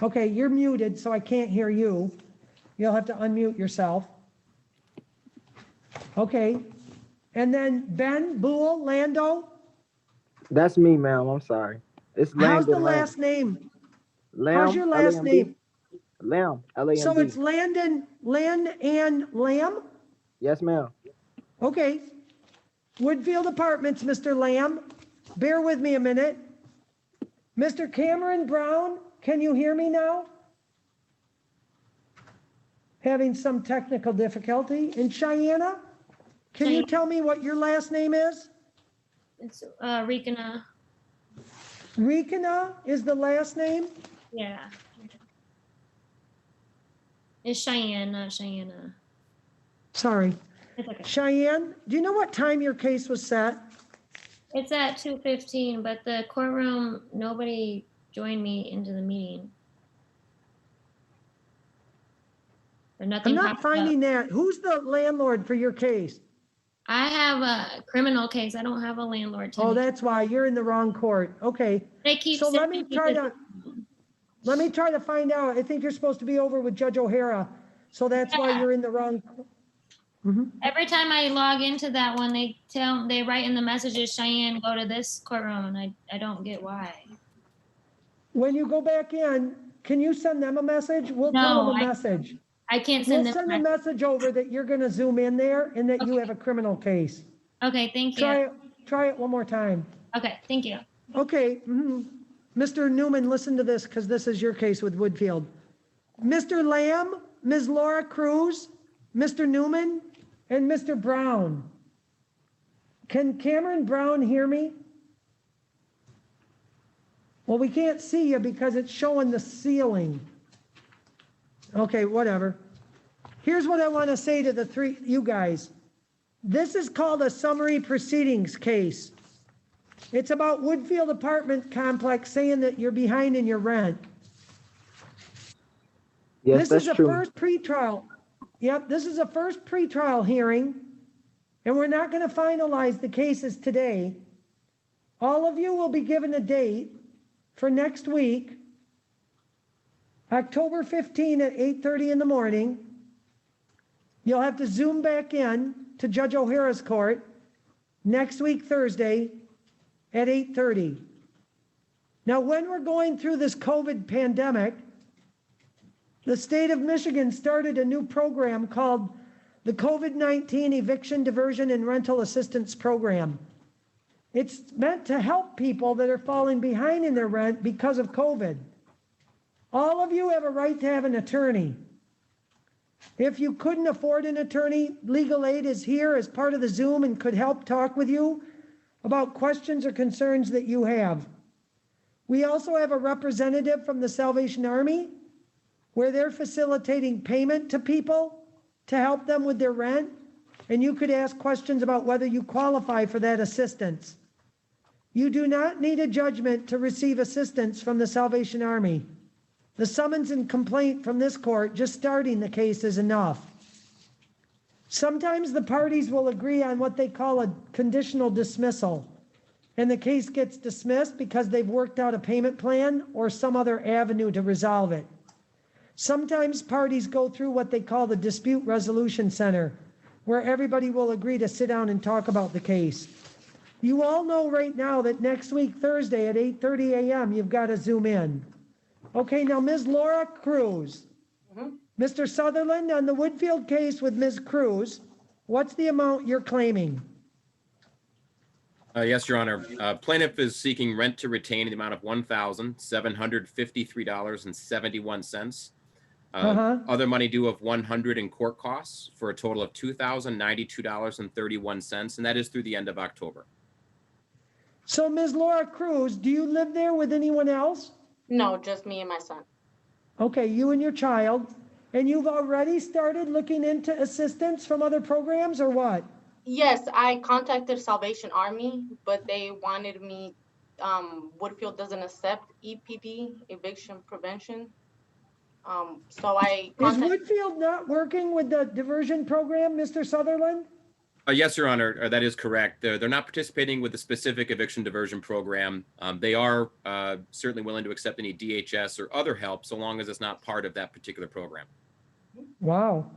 Okay, you're muted, so I can't hear you. You'll have to unmute yourself. Okay, and then Ben Buell Lando. That's me, ma'am. I'm sorry. It's How's the Landon last name? Lamb. How's your last L-A-M-B. name? Lamb. L-A-M-B. So it's Land and Lamb? Yes, ma'am. Okay. Woodfield Apartments, Mr. Lamb. Bear with me a minute. Mr. Cameron Brown, can you hear me now? Having some technical difficulty. And Cheyenne, can you tell me what your last name is? It's Rikana. Rikana is the last name? Yeah. It's Cheyenne, not Cheyenne. Sorry. It's okay. Cheyenne, do you know what time your case was set? It's at 2:15, but the courtroom, nobody joined me into the meeting. Or nothing. I'm not finding that. Who's the landlord for your case? I have a criminal case. I don't have a landlord. Oh, that's why you're in the wrong court. Okay. They keep So let sending me try to find out. I think you're supposed to be over with Judge O'Hara. So that's why you're in the wrong. Every time I log into that one, they write in the messages, Cheyenne, go to this courtroom, and I don't get why. When you go back in, can you send them a message? We'll tell them a message. I can't send We'll them. send a message over that you're gonna zoom in there and that you have a criminal case. Okay, thank you. Try it one more time. Okay, thank you. Okay, Mr. Newman, listen to this because this is your case with Woodfield. Mr. Lamb, Ms. Laura Cruz, Mr. Newman, and Mr. Brown. Can Cameron Brown hear me? Well, we can't see you because it's showing the ceiling. Okay, whatever. Here's what I want to say to the three, you guys. This is called a summary proceedings case. It's about Woodfield Apartment Complex saying that you're behind in your rent. Yes, This is a true. first pretrial. Yep, this is a first pretrial hearing, and we're not going to finalize the cases today. All of you will be given a date for next week, October 15 at 8:30 in the morning. You'll have to zoom back in to Judge O'Hara's court next week, Thursday at 8:30. Now, when we're going through this COVID pandemic, the state of Michigan started a new program called the COVID-19 Eviction Diversion and Rental Assistance Program. It's meant to help people that are falling behind in their rent because of COVID. All of you have a right to have an attorney. If you couldn't afford an attorney, legal aid is here as part of the Zoom and could help talk with you about questions or concerns that you have. We also have a representative from the Salvation Army where they're facilitating payment to people to help them with their rent, and you could ask questions about whether you qualify for that assistance. You do not need a judgment to receive assistance from the Salvation Army. The summons and complaint from this court, just starting the case, is enough. Sometimes the parties will agree on what they call a conditional dismissal, and the case gets dismissed because they've worked out a payment plan or some other avenue to resolve it. Sometimes parties go through what they call the Dispute Resolution Center, where everybody will agree to sit down and talk about the case. You all know right now that next week, Thursday at 8:30 a.m., you've got to zoom in. Okay, now Ms. Laura Cruz. Mr. Sutherland, on the Woodfield case with Ms. Cruz, what's the amount you're claiming? Yes, Your Honor. Plaintiff is seeking rent to retain in the amount of $1,753.71. Other money due of $100 in court costs for a total of $2,092.31, and that is through the end of October. So Ms. Laura Cruz, do you live there with anyone else? No, just me and my son. Okay, you and your child. And you've already started looking into assistance from other programs or what? Yes, I contacted Salvation Army, but they wanted me, Woodfield doesn't accept EPD, eviction prevention. So I Is contacted, Woodfield not working with the diversion program, Mr. Sutherland? Yes, Your Honor, that is correct. They're not participating with the specific eviction diversion program. They are certainly willing to accept any DHS or other help so long as it's not part of that particular program. Wow.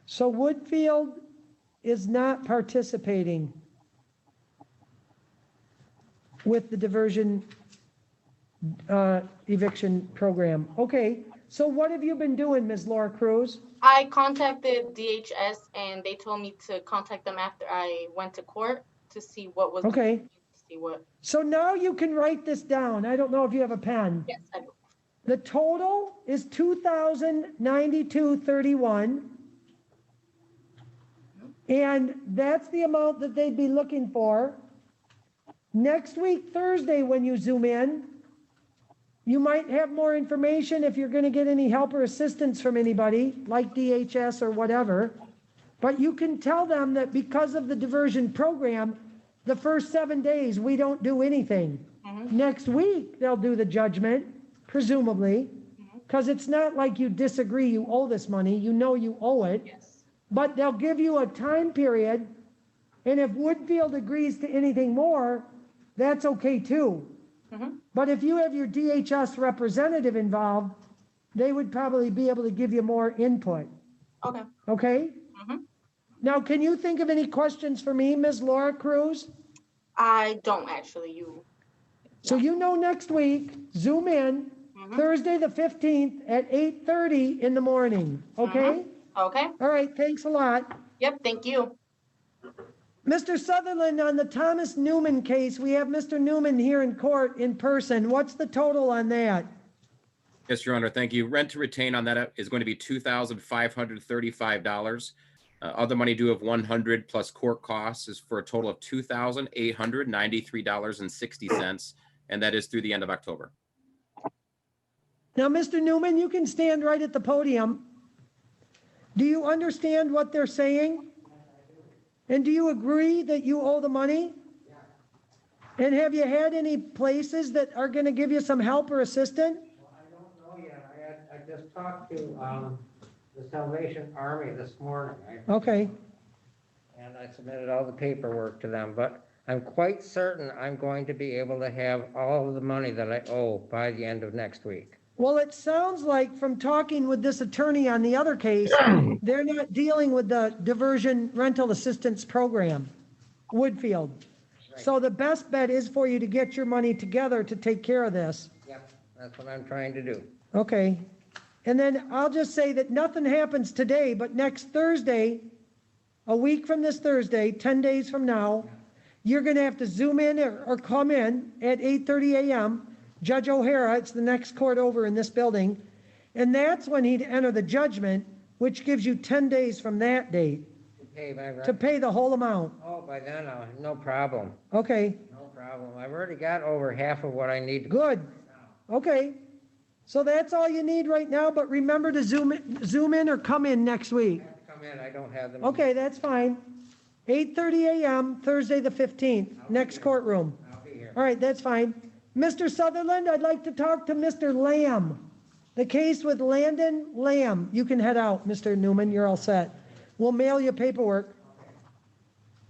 So Woodfield is not participating with the diversion eviction program. Okay, so what have you been doing, Ms. Laura Cruz? I contacted DHS and they told me to contact them after I went to court to see what was. Okay. To see what. So now you can write this down. I don't know if you have a pen. Yes, I do. The total is $2,092.31. And that's the amount that they'd be looking for. Next week, Thursday, when you zoom in, you might have more information if you're going to get any help or assistance from anybody, like DHS or whatever. But you can tell them that because of the diversion program, the first 7 days, we don't do anything. Next week, they'll do the judgment, presumably, because it's not like you disagree, you owe this money, you know you owe it. Yes. But they'll give you a time period, and if Woodfield agrees to anything more, that's okay too. But if you have your DHS representative involved, they would probably be able to give you more input. Okay. Okay? Now, can you think of any questions for me, Ms. Laura Cruz? I don't actually. So you know next week, zoom in, Thursday the 15th at 8:30 in the morning, okay? Okay. All right, thanks a lot. Yep, thank you. Mr. Sutherland, on the Thomas Newman case, we have Mr. Newman here in court in person. What's the total on that? Yes, Your Honor, thank you. Rent to retain on that is going to be $2,535. Other money due of $100 plus court costs is for a total of $2,893.60, and that is through the end of October. Now, Mr. Newman, you can stand right at the podium. Do you understand what they're saying? And do you agree that you owe the money? And have you had any places that are going to give you some help or assistance? Well, I don't know yet. I just talked to the Salvation Army this morning. Okay. And I submitted all the paperwork to them, but I'm quite certain I'm going to be able to have all of the money that I owe by the end of next week. Well, it sounds like from talking with this attorney on the other case, they're not dealing with the diversion rental assistance program, Woodfield. Right. So the best bet is for you to get your money together to take care of this. Yep, that's what I'm trying to do. Okay. And then I'll just say that nothing happens today, but next Thursday, a week from this Thursday, 10 days from now, you're going to have to zoom in or come in at 8:30 a.m., Judge O'Hara, it's the next court over in this building, and that's when he'd enter the judgment, which gives you 10 days from that date to pay the whole amount. Oh, by then, no problem. Okay. No problem. I've already got over half of what I need. Good. Okay. So that's all you need right now, but remember to zoom in or come in next week. I have to come in. I don't have them. Okay, that's fine. 8:30 a.m., Thursday the 15th, next courtroom. I'll be here. All right, that's fine. Mr. Sutherland, I'd like to talk to Mr. Lamb. The case with Landon Lamb. You can head out, Mr. Newman. You're all set. We'll mail you paperwork.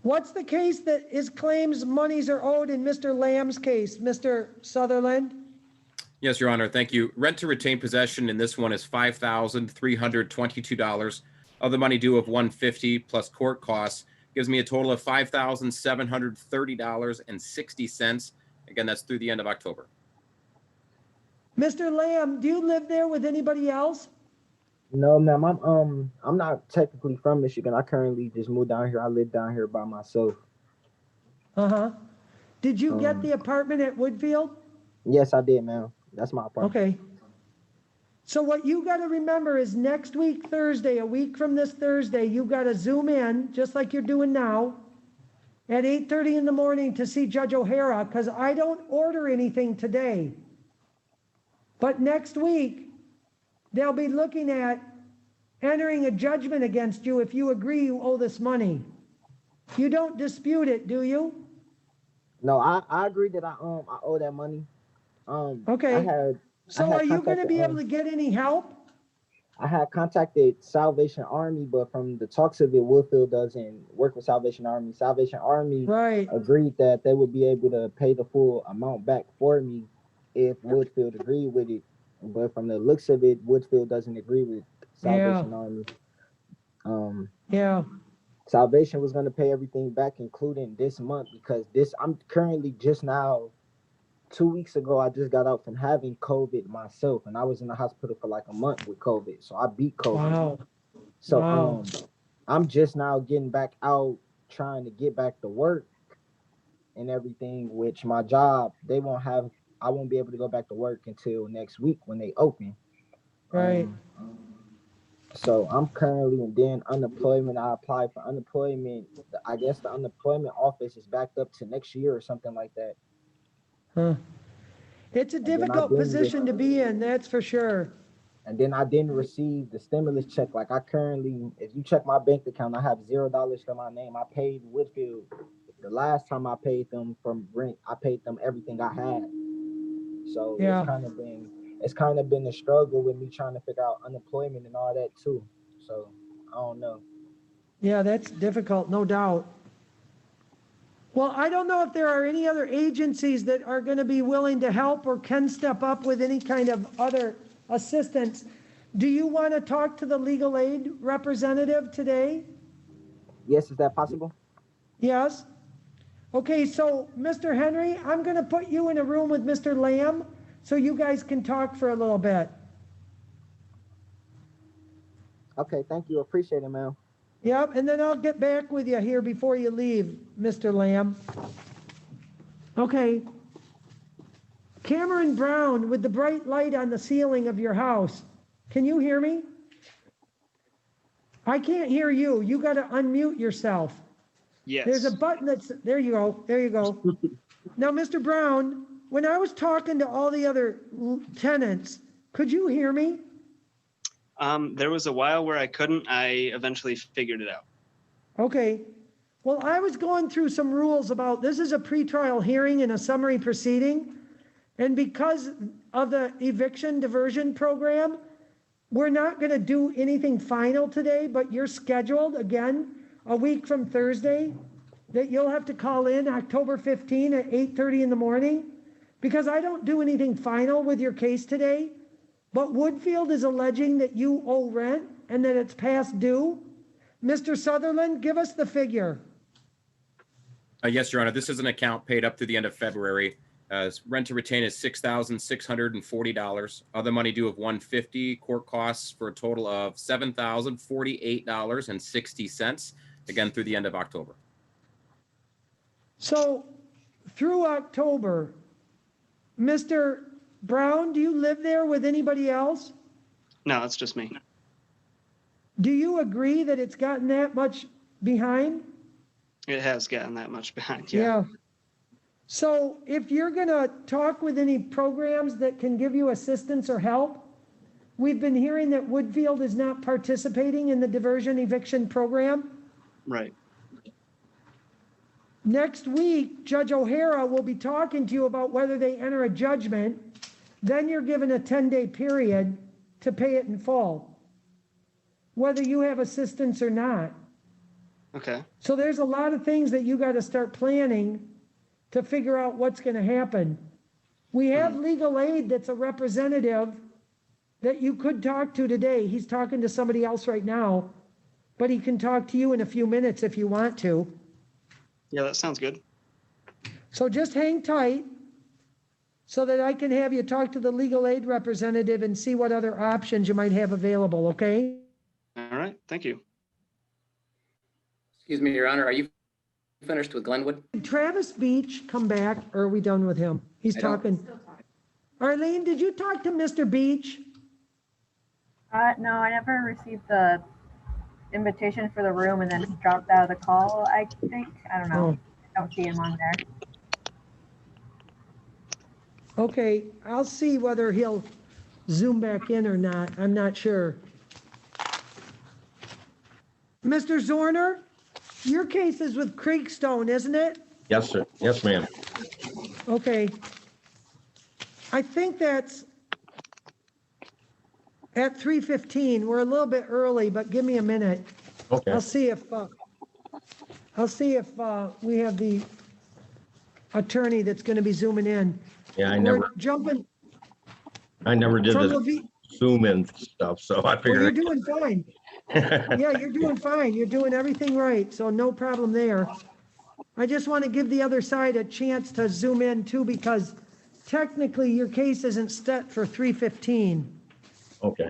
What's the case that is claims monies are owed in Mr. Lamb's case, Mr. Sutherland? Yes, Your Honor, thank you. Rent to retain possession in this one is $5,322. Other money due of $150 plus court costs gives me a total of $5,730.60. Again, that's through the end of October. Mr. Lamb, do you live there with anybody else? No, ma'am. I'm not technically from Michigan. I currently just moved down here. I live down here by myself. Uh-huh. Did you get Um, the apartment at Woodfield? yes, I did, ma'am. That's my apartment. Okay. So what you gotta remember is next week, Thursday, a week from this Thursday, you gotta Zoom in, just like you're doing now, at 8:30 in the morning to see Judge O'Hara, because I don't order anything today. But next week, they'll be looking at entering a judgment against you if you agree you owe this money. You don't dispute it, do you? No, I agree that I owe that money. I Okay. had So are you gonna contacted be able to get any help? I had contacted Salvation Army, but from the talks of it, Woodfield doesn't work with Salvation Army. Salvation Army Right. agreed that they would be able to pay the full amount back for me if Woodfield agreed with it. But from the looks of it, Woodfield doesn't agree with Yeah, Salvation Army. Um, yeah, Salvation was going to pay everything back, including this month, because I'm currently just now 2 weeks ago, I just got out from having COVID myself, and I was in the hospital for like a month with COVID. So I beat COVID. wow, So wow. I'm just now getting back out, trying to get back to work and everything. Which my job, I won't be able to go back to work until next week when they open. Right. So I'm currently, and then unemployment. I applied for unemployment. I guess the unemployment office is backed up to next year or something like that. Huh. It's a And then I difficult didn't position to be in, that's for sure. And then I didn't receive the stimulus check. Like I currently, if you check my bank account, I have $0 to my name. I paid Whitfield the last time I paid them from rent. I paid them everything I had. So Yeah. it's kind of been a struggle with me trying to figure out unemployment and all that too. So I don't know. Yeah, that's difficult, no doubt. Well, I don't know if there are any other agencies that are going to be willing to help or can step up with any kind of other assistance. Do you want to talk to the legal aid representative today? Yes, is that possible? Yes. Okay, so Mr. Henry, I'm going to put you in a room with Mr. Lamb so you guys can talk for a little bit. Okay, thank you. Appreciate it, man. Yep, and then I'll get back with you here before you leave, Mr. Lamb. Okay. Cameron Brown with the bright light on the ceiling of your house. Can you hear me? I can't hear you. You got to unmute yourself. Yes. There's a button there you go. There you go. Now, Mr. Brown, when I was talking to all the other tenants, could you hear me? There was a while where I couldn't. I eventually figured it out. Okay. Well, I was going through some rules about this is a pretrial hearing and a summary proceeding. And because of the eviction diversion program, we're not going to do anything final today, but you're scheduled again a week from Thursday that you'll have to call in October 15 at 8:30 in the morning, because I don't do anything final with your case today. But Woodfield is alleging that you owe rent and that it's past due. Mr. Sutherland, give us the figure. Yes, Your Honor. This is an account paid up to the end of February. Rent to retain is $6,640. Other money due of $150. Court costs for a total of $7,048.60. Again, through the end of October. So through October, Mr. Brown, do you live there with anybody else? No, it's just me. Do you agree that it's gotten that much behind? It has gotten that much behind. Yeah. So if you're going to talk with any programs that can give you assistance or help, we've been hearing that Woodfield is not participating in the diversion eviction program. Right. Next week, Judge O'Hara will be talking to you about whether they enter a judgment. Then you're given a 10-day period to pay it in full, whether you have assistance or not. Okay. So there's a lot of things that you got to start planning to figure out what's going to happen. We have legal aid that's a representative that you could talk to today. He's talking to somebody else right now, but he can talk to you in a few minutes if you want to. Yeah, that sounds good. So just hang tight so that I can have you talk to the legal aid representative and see what other options you might have available, okay? All right. Thank you. Excuse me, Your Honor, are you finished with Glenwood? Did Travis Beach come back, or are we done with him? He's I don't- talking. Arlene, did you talk to Mr. Beach? No, I never received the invitation for the room and then he dropped out of the call, I think. I don't know. I don't see him on there. Okay, I'll see whether he'll zoom back in or not. I'm not sure. Mr. Zorner, your case is with Creekstone, isn't it? Yes, sir. Yes, ma'am. Okay. I think that's at 3:15. We're a little bit early, but give me a minute. Okay. I'll see if we have the attorney that's going to be zooming in. Yeah, We're jumping I never did from this Levine. Zoom in stuff, so I Well, you're figured. doing fine. Yeah, you're doing fine. You're doing everything right, so no problem there. I just want to give the other side a chance to zoom in too, because technically your case isn't set for 3:15. Okay.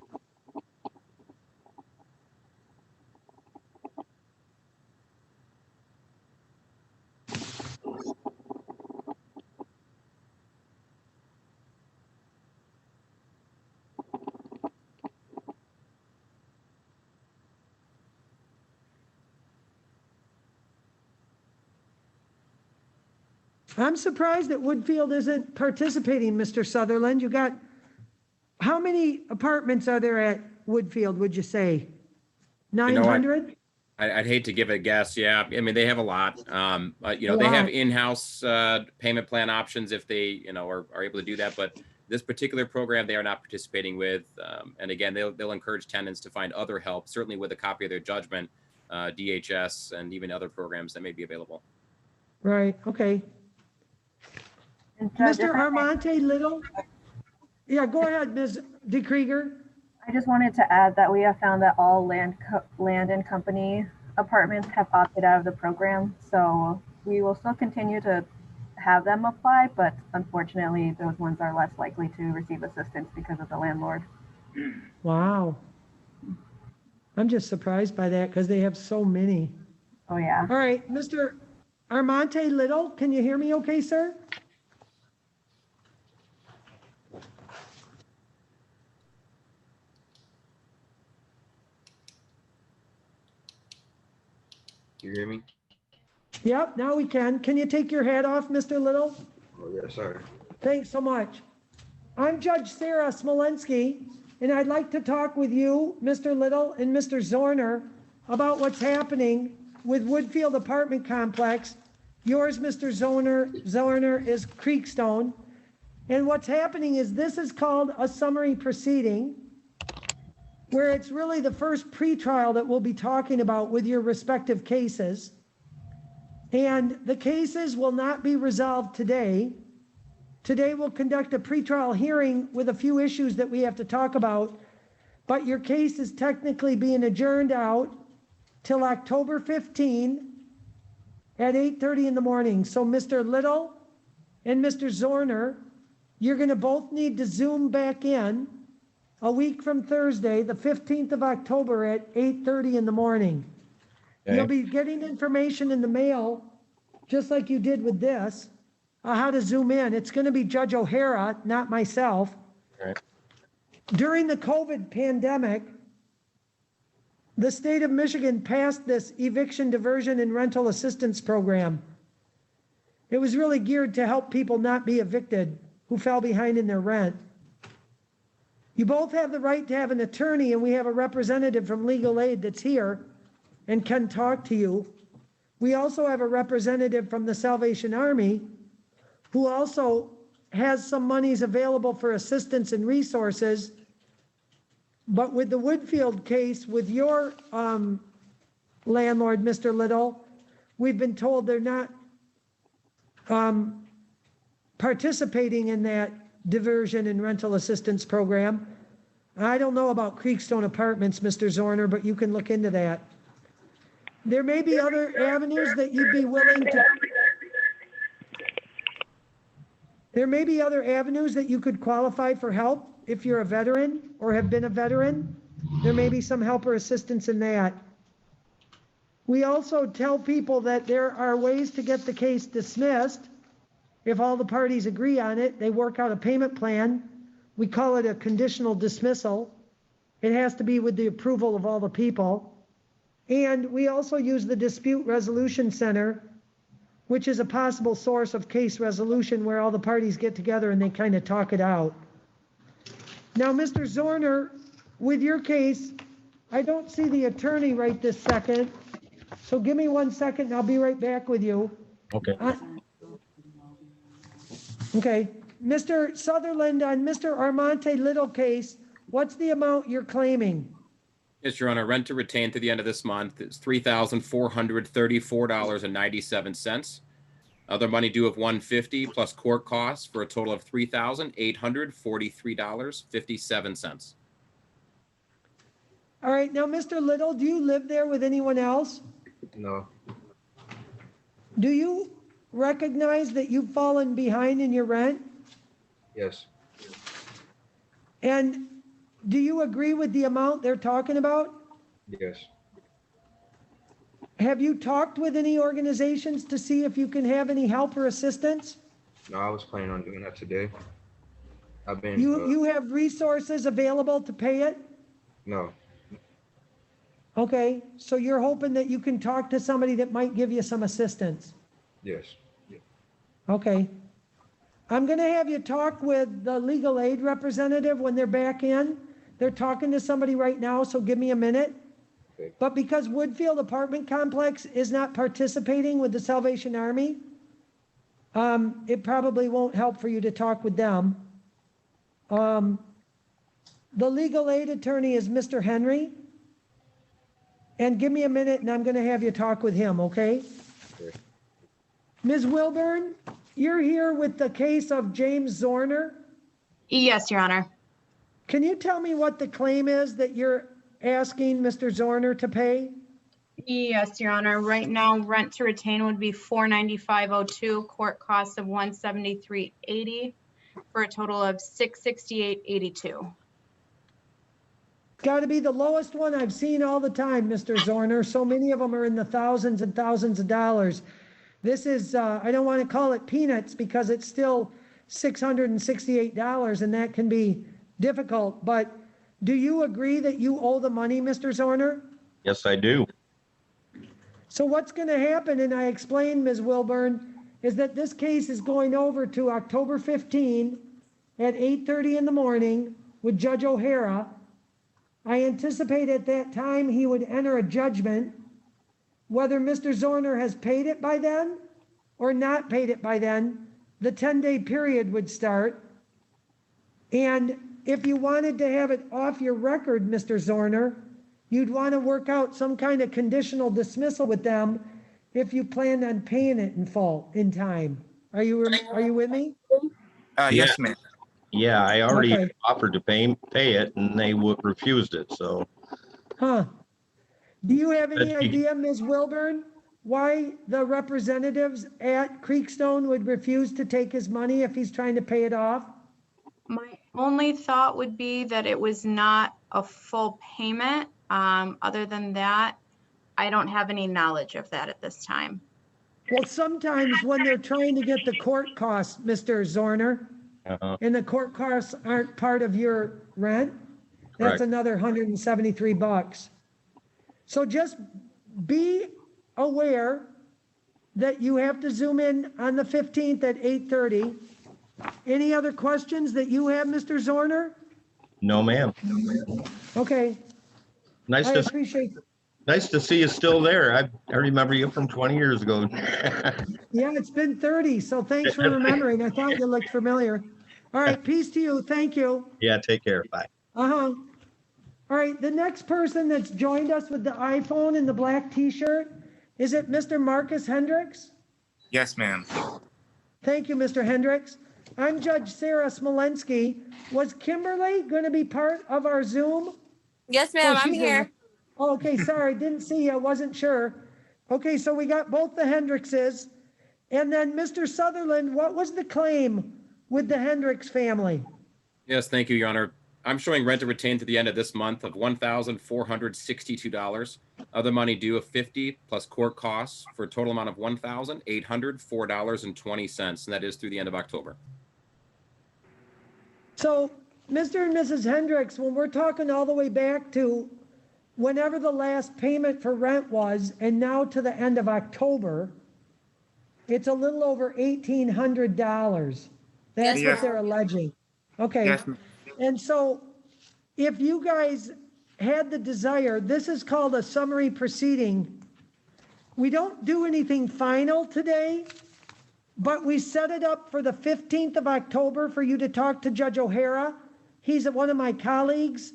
I'm surprised that Woodfield isn't participating, Mr. Sutherland. You got, how many apartments are there at Woodfield, would you say? know, 900? I'd hate to give a guess. Yeah, I mean, they have a lot. But, A they have lot. in-house payment plan options if they, are able to do that. But this particular program, they are not participating with. And again, they'll encourage tenants to find other help, certainly with a copy of their judgment, DHS, and even other programs that may be available. Right, okay. Mr. Armante Little? Yeah, go ahead, Ms. DeKrieger. I just wanted to add that we have found that all land and company apartments have opted out of the program. So we will still continue to have them apply, but unfortunately, those ones are less likely to receive assistance because of the landlord. Wow. I'm just surprised by that because they have so many. Oh, yeah. All right, Mr. Armante Little, can you hear me okay, sir? You hear me? Yep, now we can. Can you take your hat off, Mr. Little? Oh, yeah, sorry. Thanks so much. I'm Judge Sara Smolenski, and I'd like to talk with you, Mr. Little and Mr. Zorner, about what's happening with Woodfield Apartment Complex. Yours, Mr. Zorner, is Creekstone. And what's happening is this is called a summary proceeding, where it's really the first pretrial that we'll be talking about with your respective cases. And the cases will not be resolved today. Today we'll conduct a pretrial hearing with a few issues that we have to talk about, but your case is technically being adjourned out till October 15 at 8:30 in the morning. So Mr. Little and Mr. Zorner, you're gonna both need to Zoom back in a week from Thursday, the 15th of October at 8:30 in the morning. Okay. You'll be getting information in the mail, just like you did with this, how to Zoom in. It's going to be Judge O'Hara, not myself. Right. During the COVID pandemic, the state of Michigan passed this eviction diversion and rental assistance program. It was really geared to help people not be evicted who fell behind in their rent. You both have the right to have an attorney, and we have a representative from Legal Aid that's here and can talk to you. We also have a representative from the Salvation Army who also has some monies available for assistance and resources. But with the Woodfield case, with your landlord, Mr. Little, we've been told they're not participating in that diversion and rental assistance program. I don't know about Creekstone Apartments, Mr. Zorner, but you can look into that. There may be other avenues that you'd be willing to. There may be other avenues that you could qualify for help if you're a veteran or have been a veteran. There may be some help or assistance in that. We also tell people that there are ways to get the case dismissed. If all the parties agree on it, they work out a payment plan. We call it a conditional dismissal. It has to be with the approval of all the people. And we also use the Dispute Resolution Center, which is a possible source of case resolution where all the parties get together and they kind of talk it out. Now, Mr. Zorner, with your case, I don't see the attorney right this second. So give me 1 second and I'll be right back with you. Okay. Okay, Mr. Sutherland, on Mr. Armante Little case, what's the amount you're claiming? Yes, Your Honor, rent to retain through the end of this month is $3,434.97. Other money due of $150 plus court costs for a total of $3,843.57. All right, now, Mr. Little, do you live there with anyone else? No. Do you recognize that you've fallen behind in your rent? Yes. And do you agree with the amount they're talking about? Yes. Have you talked with any organizations to see if you can have any help or assistance? No, I was planning on doing that today. I've been. You have resources available to pay it? No. Okay, so you're hoping that you can talk to somebody that might give you some assistance? Yes. Okay. I'm gonna have you talk with the legal aid representative when they're back in. They're talking to somebody right now, so give me a minute. Okay. But because Woodfield Apartment Complex is not participating with the Salvation Army, it probably won't help for you to talk with them. The legal aid attorney is Mr. Henry. And give me a minute and I'm gonna have you talk with him, okay? Okay. Ms. Wilburn, you're here with the case of James Zorner. Yes, Your Honor. Can you tell me what the claim is that you're asking Mr. Zorner to pay? Yes, Your Honor. Right now, rent to retain would be $495.02, court costs of $173.80 for a total of $668.82. Got to be the lowest one I've seen all the time, Mr. Zorner. So many of them are in the thousands and thousands of dollars. This is, I don't want to call it peanuts because it's still $668 and that can be difficult. But do you agree that you owe the money, Mr. Zorner? Yes, I do. So what's going to happen, and I explained, Ms. Wilburn, is that this case is going over to October 15 at 8:30 in the morning with Judge O'Hara. I anticipate at that time he would enter a judgment. Whether Mr. Zorner has paid it by then or not paid it by then, the 10-day period would start. And if you wanted to have it off your record, Mr. Zorner, you'd want to work out some kind of conditional dismissal with them if you planned on paying it in full, in time. Are you with me? Yes, ma'am. Yeah, I already Okay. offered to pay it and they refused it, so. Huh. Do you have any But you- idea, Ms. Wilburn, why the representatives at Creekstone would refuse to take his money if he's trying to pay it off? My only thought would be that it was not a full payment. Other than that, I don't have any knowledge of that at this time. Well, sometimes when they're trying to get the court costs, Mr. Zorner, and the court costs aren't part of your rent, that's Correct. another $173. So just be aware that you have to zoom in on the 15th at 8:30. Any other questions that you have, Mr. Zorner? No, ma'am. Okay, Nice I to, appreciate, nice to see you still there. I remember you from 20 years ago. yeah, it's been 30, so thanks for remembering. I thought you looked familiar. All right, peace to you, thank you. Yeah, take care. Bye. Uh-huh. All right, the next person that's joined us with the iPhone and the black t-shirt, is it Mr. Marcus Hendricks? Yes, ma'am. Thank you, Mr. Hendricks. I'm Judge Sara Smolenski. Was Kimberly going to be part of our Zoom? Yes, ma'am, I'm she's in here. there. Oh, okay, sorry, didn't see you, wasn't sure. Okay, so we got both the Hendrickses. And then Mr. Sutherland, what was the claim with the Hendricks family? Yes, thank you, Your Honor. I'm showing rent to retain to the end of this month of $1,462. Other money due of $50 plus court costs for a total amount of $1,804.20, and that is through the end of October. So, Mr. and Mrs. Hendricks, when we're talking all the way back to whenever the last payment for rent was, and now to the end of October, it's a little over $1,800. That's Yes. what they're alleging. Okay. Yes, ma'am. And so if you guys had the desire, this is called a summary proceeding. We don't do anything final today, but we set it up for the 15th of October for you to talk to Judge O'Hara. He's one of my colleagues.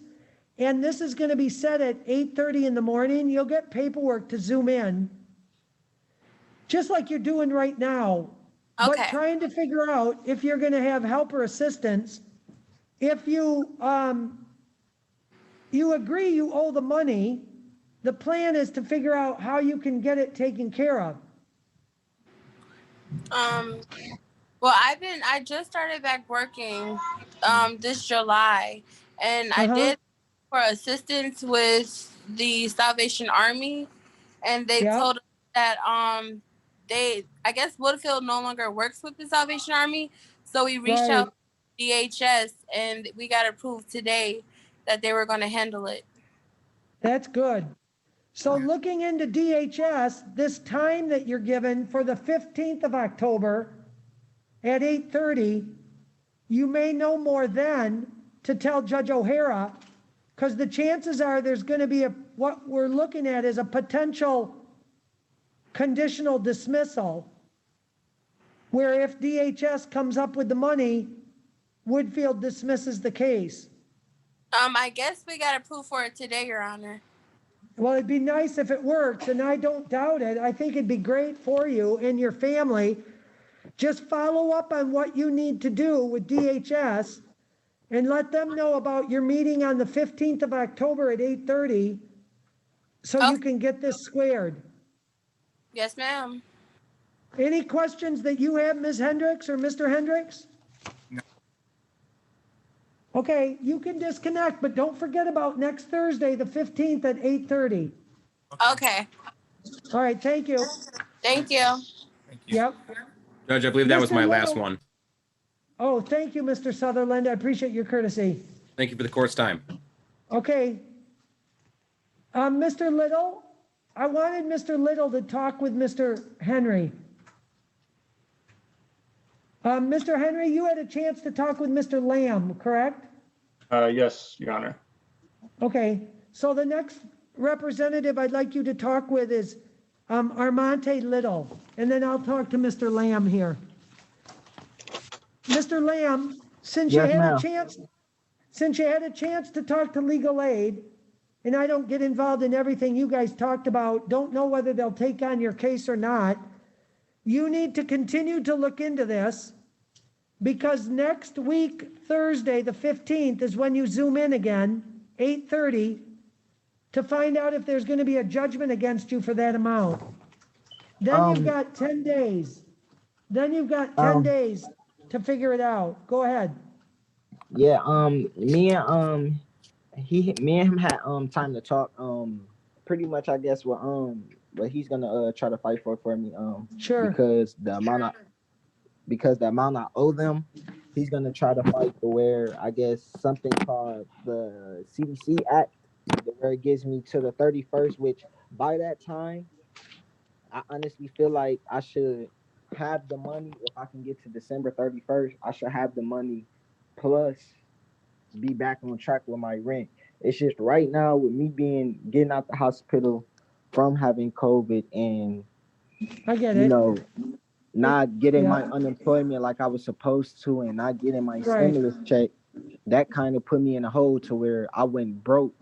And this is going to be set at 8:30 in the morning. You'll get paperwork to Zoom in, just like you're doing right now. Okay. But trying to figure out if you're going to have help or assistance. If you agree you owe the money, the plan is to figure out how you can get it taken care of. Well, I just started back working this July, and I did for assistance with the Salvation Army, and they told us that I guess Woodfield no longer works with the Salvation Army, so we reached out to DHS, and we got approved today that they were going to handle it. That's good. So looking into DHS, this time that you're given for the 15th of October at 8:30, you may know more then to tell Judge O'Hara, because the chances are there's going to be what we're looking at is a potential conditional dismissal, where if DHS comes up with the money, Woodfield dismisses the case. I guess we got approved for it today, Your Honor. Well, it'd be nice if it works, and I don't doubt it. I think it'd be great for you and your family. Just follow up on what you need to do with DHS and let them know about your meeting on the 15th of October at 8:30 so you can get this squared. Yes, ma'am. Any questions that you have, Ms. Hendricks or Mr. Hendricks? No. Okay, you can disconnect, but don't forget about next Thursday, the 15th at 8:30. Okay. All right, thank you. Thank you. Yep. Judge, I believe that was Mr. my last Little. one. Oh, thank you, Mr. Sutherland. I appreciate your courtesy. Thank you for the court's time. Okay. Mr. Little, I wanted Mr. Little to talk with Mr. Henry. Mr. Henry, you had a chance to talk with Mr. Lamb, correct? Yes, Your Honor. Okay, so the next representative I'd like you to talk with is Armante Little, and then I'll talk to Mr. Lamb here. Mr. Lamb, since you Yes, had ma'am. a chance to talk to legal aid, and I don't get involved in everything you guys talked about, don't know whether they'll take on your case or not, you need to continue to look into this, because next week, Thursday, the 15th, is when you Zoom in again, 8:30, to find out if there's going to be a judgment against you for that amount. Then you've got 10 days. Then you've got 10 days to figure it out. Go ahead. Yeah, me and him had time to talk. Pretty much, I guess what he's gonna try to fight for me. Sure. Because the amount I owe them, he's gonna try to fight for where I guess something called the CDC Act, where it gives me to the 31st. Which by that time, I honestly feel like I should have the money. If I can get to December 31st, I should have the money plus be back on track with my rent. It's just right now with me getting out the hospital from having COVID and I get you it. know not getting my unemployment like I was supposed to and not getting my stimulus check, that kind of put me in a hole to where I went broke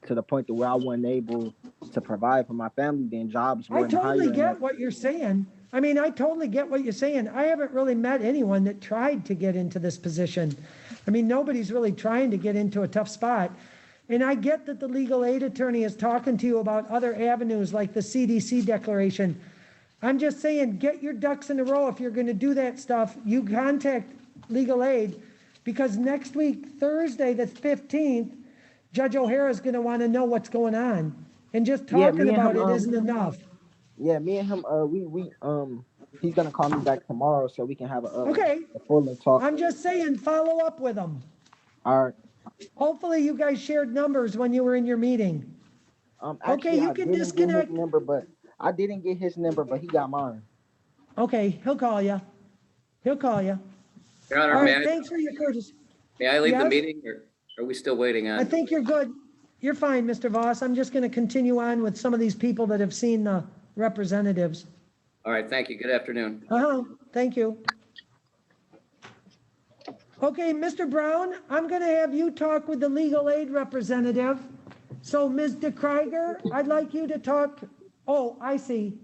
to the point to where I wasn't able to provide for my family. Then jobs I weren't totally hiring. get what you're saying. I mean, I totally get what you're saying. I haven't really met anyone that tried to get into this position. I mean, nobody's really trying to get into a tough spot. And I get that the legal aid attorney is talking to you about other avenues like the CDC declaration. I'm just saying, get your ducks in a row. If you're going to do that stuff, you contact legal aid, because next week, Thursday, the 15th, Judge O'Hara is going to want to know what's going on. And just Yeah, talking me and about him, it isn't enough. yeah, me and him, he's gonna call me back tomorrow so we can have Okay. a full talk. I'm just saying, follow up with him. All right. Hopefully you guys shared numbers when you were in your meeting. Actually, Okay, you I can didn't get disconnect. his number, but I didn't get his number, but he got mine. Okay, he'll call you. He'll call you. Your Honor, All right, thanks for your courtesy. may I leave the Yes? meeting or are we still waiting on? I think you're good. You're fine, Mr. Voss. I'm just going to continue on with some of these people that have seen the representatives. All right, thank you. Good afternoon. Thank you. Okay, Mr. Brown, I'm going to have you talk with the legal aid representative. So Ms. DeKreiger, I'd like you to talk. Oh, I see.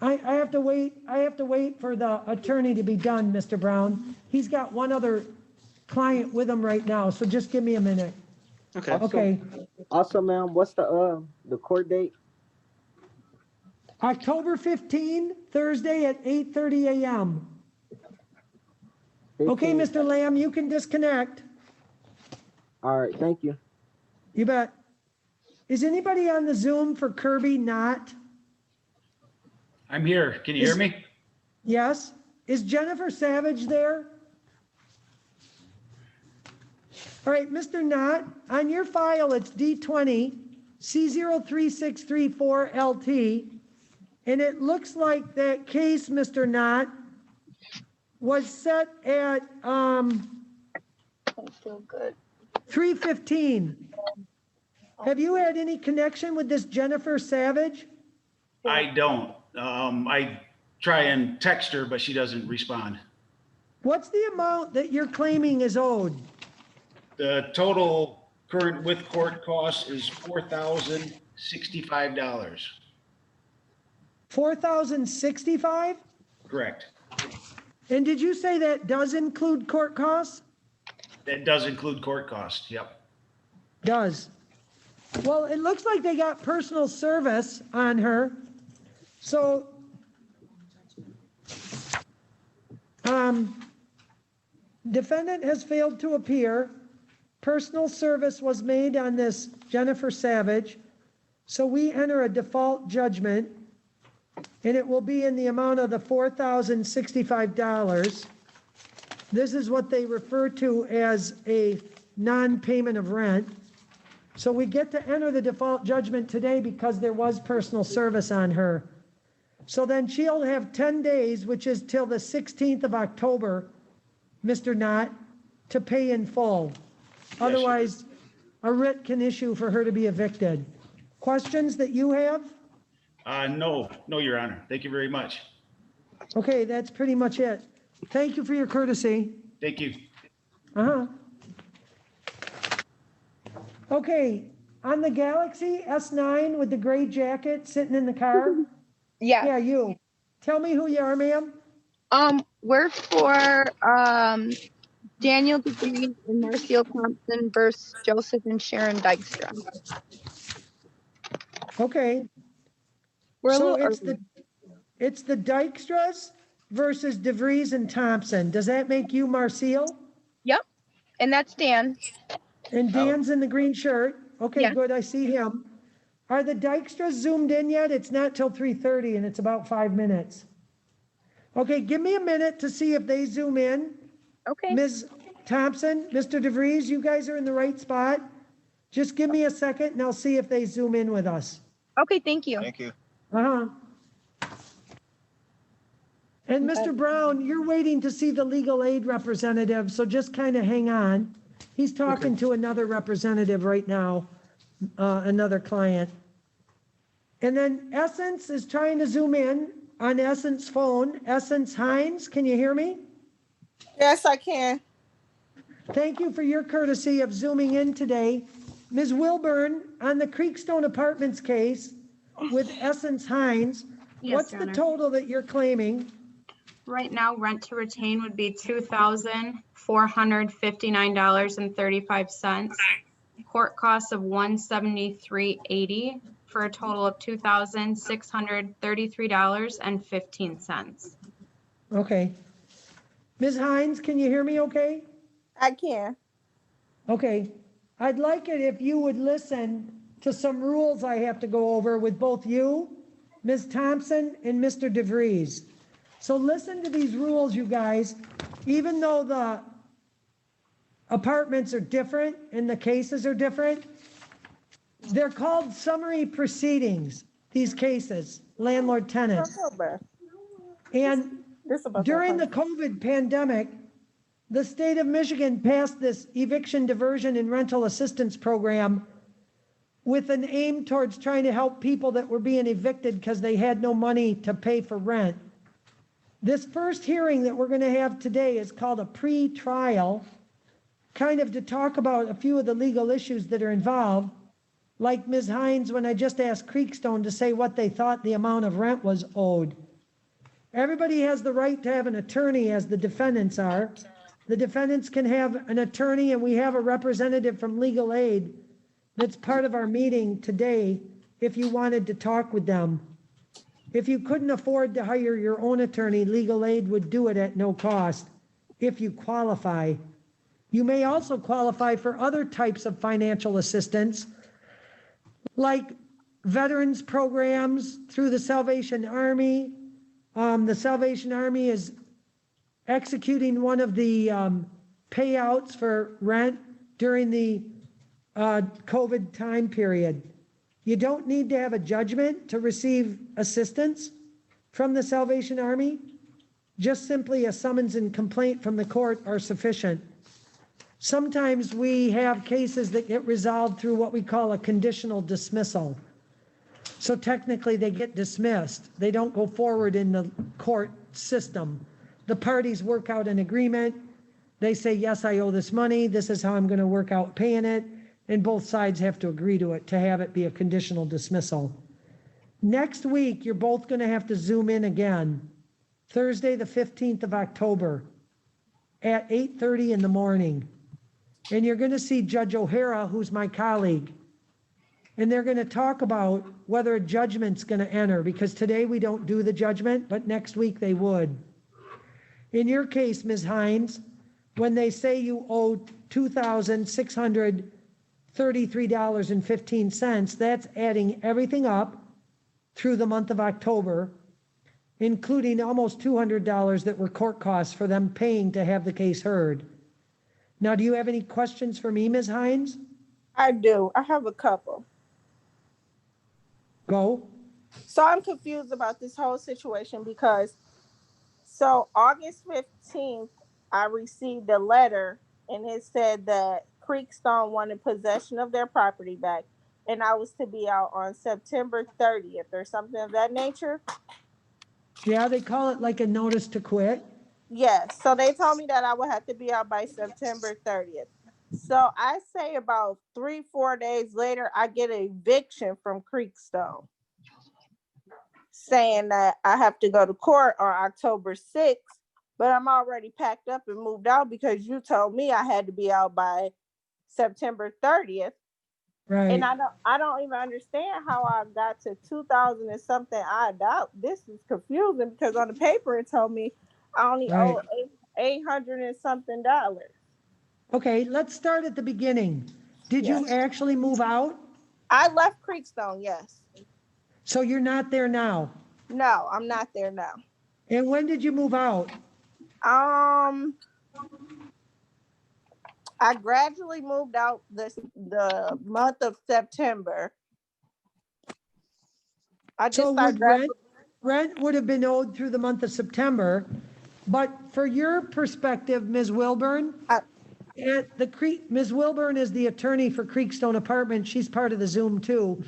I have to wait. I have to wait for the attorney to be done, Mr. Brown. He's got one other client with him right now, so just give me a minute. Okay. Okay. Also, ma'am, what's the court date? October 15, Thursday at 8:30 a.m. Okay, Mr. Lamb, you can disconnect. All right, thank you. You bet. Is anybody on the Zoom for Kirby Knott? I'm here. Can you hear me? Yes. Is Jennifer Savage there? All right, Mr. Knott, on your file, it's D20 C03634LT, and it looks like that case, Mr. Knott, was set at 3:15. Have you had any connection with this Jennifer Savage? I don't. I try and text her, but she doesn't respond. What's the amount that you're claiming is owed? The total current with court costs is $4,065. $4,065? Correct. And did you say that does include court costs? That does include court costs. Yep. Does. Well, it looks like they got personal service on her. So, defendant has failed to appear. Personal service was made on this Jennifer Savage. So we enter a default judgment, and it will be in the amount of the $4,065. This is what they refer to as a non-payment of rent. So we get to enter the default judgment today because there was personal service on her. So then she'll have 10 days, which is till the 16th of October, Mr. Knott, to pay in full. Otherwise, a writ can issue for her to be evicted. Questions that you have? No, Your Honor. Thank you very much. Okay, that's pretty much it. Thank you for your courtesy. Thank you. Okay, on the Galaxy S9 with the gray jacket sitting in the car? Yeah. Yeah, you. Tell me who you are, ma'am. We're for Daniel DeGree and Marcio Thompson versus Joseph and Sharon Dykstra. Okay. We're So a little it's the Dykstras versus DeVries and Thompson. Does that make you Marcio? Yep. And that's Dan. And Dan's in the green shirt. Okay, Yeah. good. I see him. Are the Dykstras zoomed in yet? It's not till 3:30 and it's about 5 minutes. Okay, give me a minute to see if they zoom in. Okay. Ms. Thompson, Mr. DeVries, you guys are in the right spot. Just give me a second and I'll see if they zoom in with us. Okay, thank you. Thank you. And Mr. Brown, you're waiting to see the legal aid representative, so just kind of hang on. He's talking to another representative right now, another client. And then Essence is trying to zoom in on Essence phone. Essence Hines, can you hear me? Yes, I can. Thank you for your courtesy of zooming in today. Ms. Wilburn, on the Creekstone Apartments case with Essence Hines, Yes, what's Your the Honor. total that you're claiming? Right now, rent to retain would be $2,459.35. Court costs of $173.80 for a total of $2,633.15. Okay. Ms. Hines, can you hear me okay? I can. Okay, I'd like it if you would listen to some rules I have to go over with both you, Ms. Thompson, and Mr. DeVries. So listen to these rules, you guys. Even though the apartments are different and the cases are different, they're called summary proceedings, these cases, landlord-tenant. October. And This about during the that COVID pandemic, the state of Michigan passed this eviction diversion and rental assistance program with an aim towards trying to help people that were being evicted because they had no money to pay for rent. This first hearing that we're going to have today is called a pre-trial, kind of to talk about a few of the legal issues that are involved, like Ms. Hines when I just asked Creekstone to say what they thought the amount of rent was owed. Everybody has the right to have an attorney, as the defendants are. The defendants can have an attorney, and we have a representative from legal aid that's part of our meeting today if you wanted to talk with them. If you couldn't afford to hire your own attorney, legal aid would do it at no cost if you qualify. You may also qualify for other types of financial assistance, like veterans programs through the Salvation Army. The Salvation Army is executing one of the payouts for rent during the COVID time period. You don't need to have a judgment to receive assistance from the Salvation Army. Just simply a summons and complaint from the court are sufficient. Sometimes we have cases that get resolved through what we call a conditional dismissal. So technically they get dismissed. They don't go forward in the court system. The parties work out an agreement. They say, yes, I owe this money. This is how I'm going to work out paying it. And both sides have to agree to it to have it be a conditional dismissal. Next week, you're both going to have to Zoom in again. Thursday, the 15th of October at 8:30 in the morning. And you're going to see Judge O'Hara, who's my colleague. And they're going to talk about whether a judgment's going to enter, because today we don't do the judgment, but next week they would. In your case, Ms. Hines, when they say you owe $2,633.15, that's adding everything up through the month of October, including almost $200 that were court costs for them paying to have the case heard. Now, do you have any questions for me, Ms. Hines? I do. I have a couple. Go. So I'm confused about this whole situation because so August 15th, I received a letter and it said that Creekstone wanted possession of their property back and I was to be out on September 30th or something of that nature. Yeah, they call it like a notice to quit. Yes. So they told me that I would have to be out by September 30th. So I say about 3-4 days later, I get an eviction from Creekstone saying that I have to go to court on October 6th, but I'm already packed up and moved out because you told me I had to be out by September 30th. Right. And I don't even understand how I got to 2,000 and something odd out. This is confusing because on the paper it told me I only Right. owe $800 and something dollars. Okay, let's start at the beginning. Did you Yes. actually move out? I left Creekstone, yes. So you're not there now? No, I'm not there now. And when did you move out? I gradually moved out the month of September. So would rent would have been owed through the month of September, but for your perspective, Ms. Wilburn, Ms. Wilburn is the attorney for Creekstone Apartment. She's part of the Zoom too.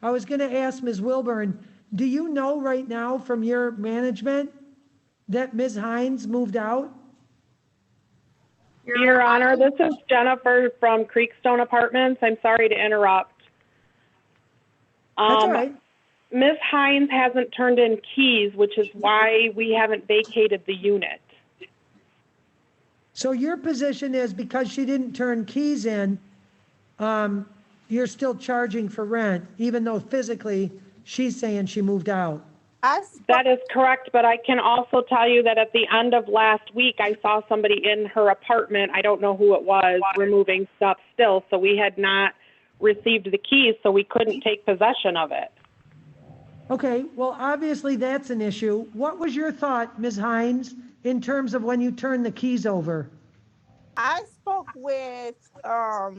I was going to ask Ms. Wilburn, do you know right now from your management that Ms. Hines moved out? Your Honor, this is Jennifer from Creekstone Apartments. I'm sorry to interrupt. That's all right. Ms. Hines hasn't turned in keys, which is why we haven't vacated the unit. So your position is because she didn't turn keys in, you're still charging for rent, even though physically she's saying she moved out. That is correct, but I can also tell you that at the end of last week, I saw somebody in her apartment, I don't know who it was, removing stuff still, so we had not received the keys, so we couldn't take possession of it. Okay, well, obviously that's an issue. What was your thought, Ms. Hines, in terms of when you turn the keys over? I spoke with, I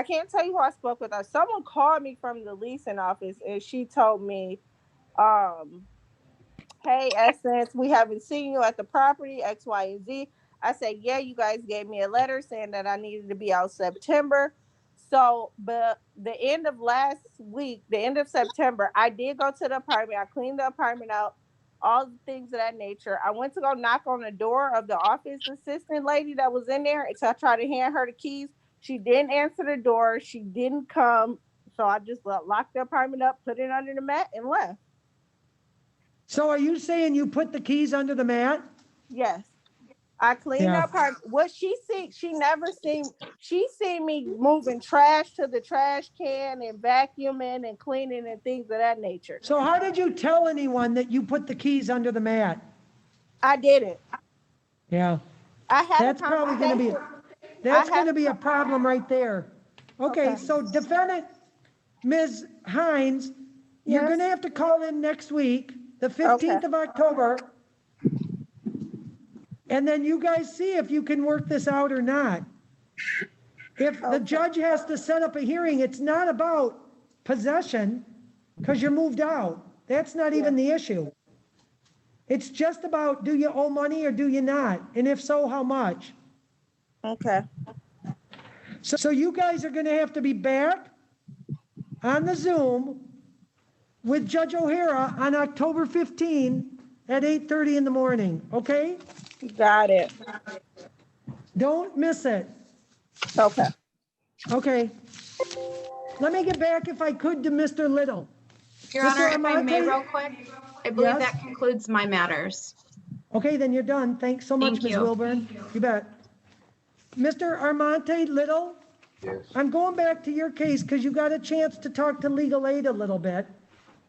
can't tell you who I spoke with. Someone called me from the leasing office and she told me, hey, Essence, we haven't seen you at the property, X, Y, and Z. I said, yeah, you guys gave me a letter saying that I needed to be out September. So, but the end of last week, the end of September, I did go to the apartment. I cleaned the apartment out, all the things of that nature. I went to go knock on the door of the office assistant lady that was in there. So I tried to hand her the keys. She didn't answer the door. She didn't come. So I just locked the apartment up, put it under the mat, and left. So are you saying you put the keys under the mat? Yes. I cleaned up her. What she never seen. She seen me moving trash to the trash can and vacuuming and cleaning and things of that nature. So how did you tell anyone that you put the keys under the mat? I didn't. Yeah. I had That's probably going to be a problem right there. Okay, so defendant Ms. Hines, you're going to have to call in next week, the 15th of October. And then you guys see if you can work this out or not. If the judge has to set up a hearing, it's not about possession because you're moved out. That's not even the issue. It's just about, do you owe money or do you not? And if so, how much? Okay. So you guys are going to have to be back on the Zoom with Judge O'Hara on October 15 at 8:30 in the morning, okay? Got it. Don't miss it. Okay. Okay. Let me get back, if I could, to Mr. Little. Your Honor, if I may real quick, I believe that concludes my matters. Okay, then you're done. Thanks so much, Ms. Wilburn. You bet. Mr. Armante Little? Yes. I'm going back to your case because you got a chance to talk to legal aid a little bit.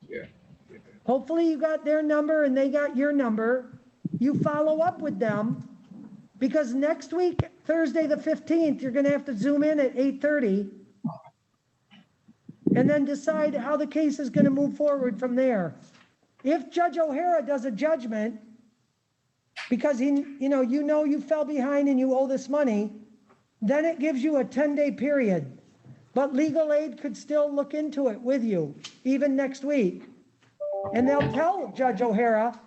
Yeah. Hopefully you got their number and they got your number. You follow up with them because next week, Thursday the 15th, you're going to have to Zoom in at 8:30 and then decide how the case is going to move forward from there. If Judge O'Hara does a judgment because you know you fell behind and you owe this money, then it gives you a 10-day period. But legal aid could still look into it with you, even next week. And they'll tell Judge O'Hara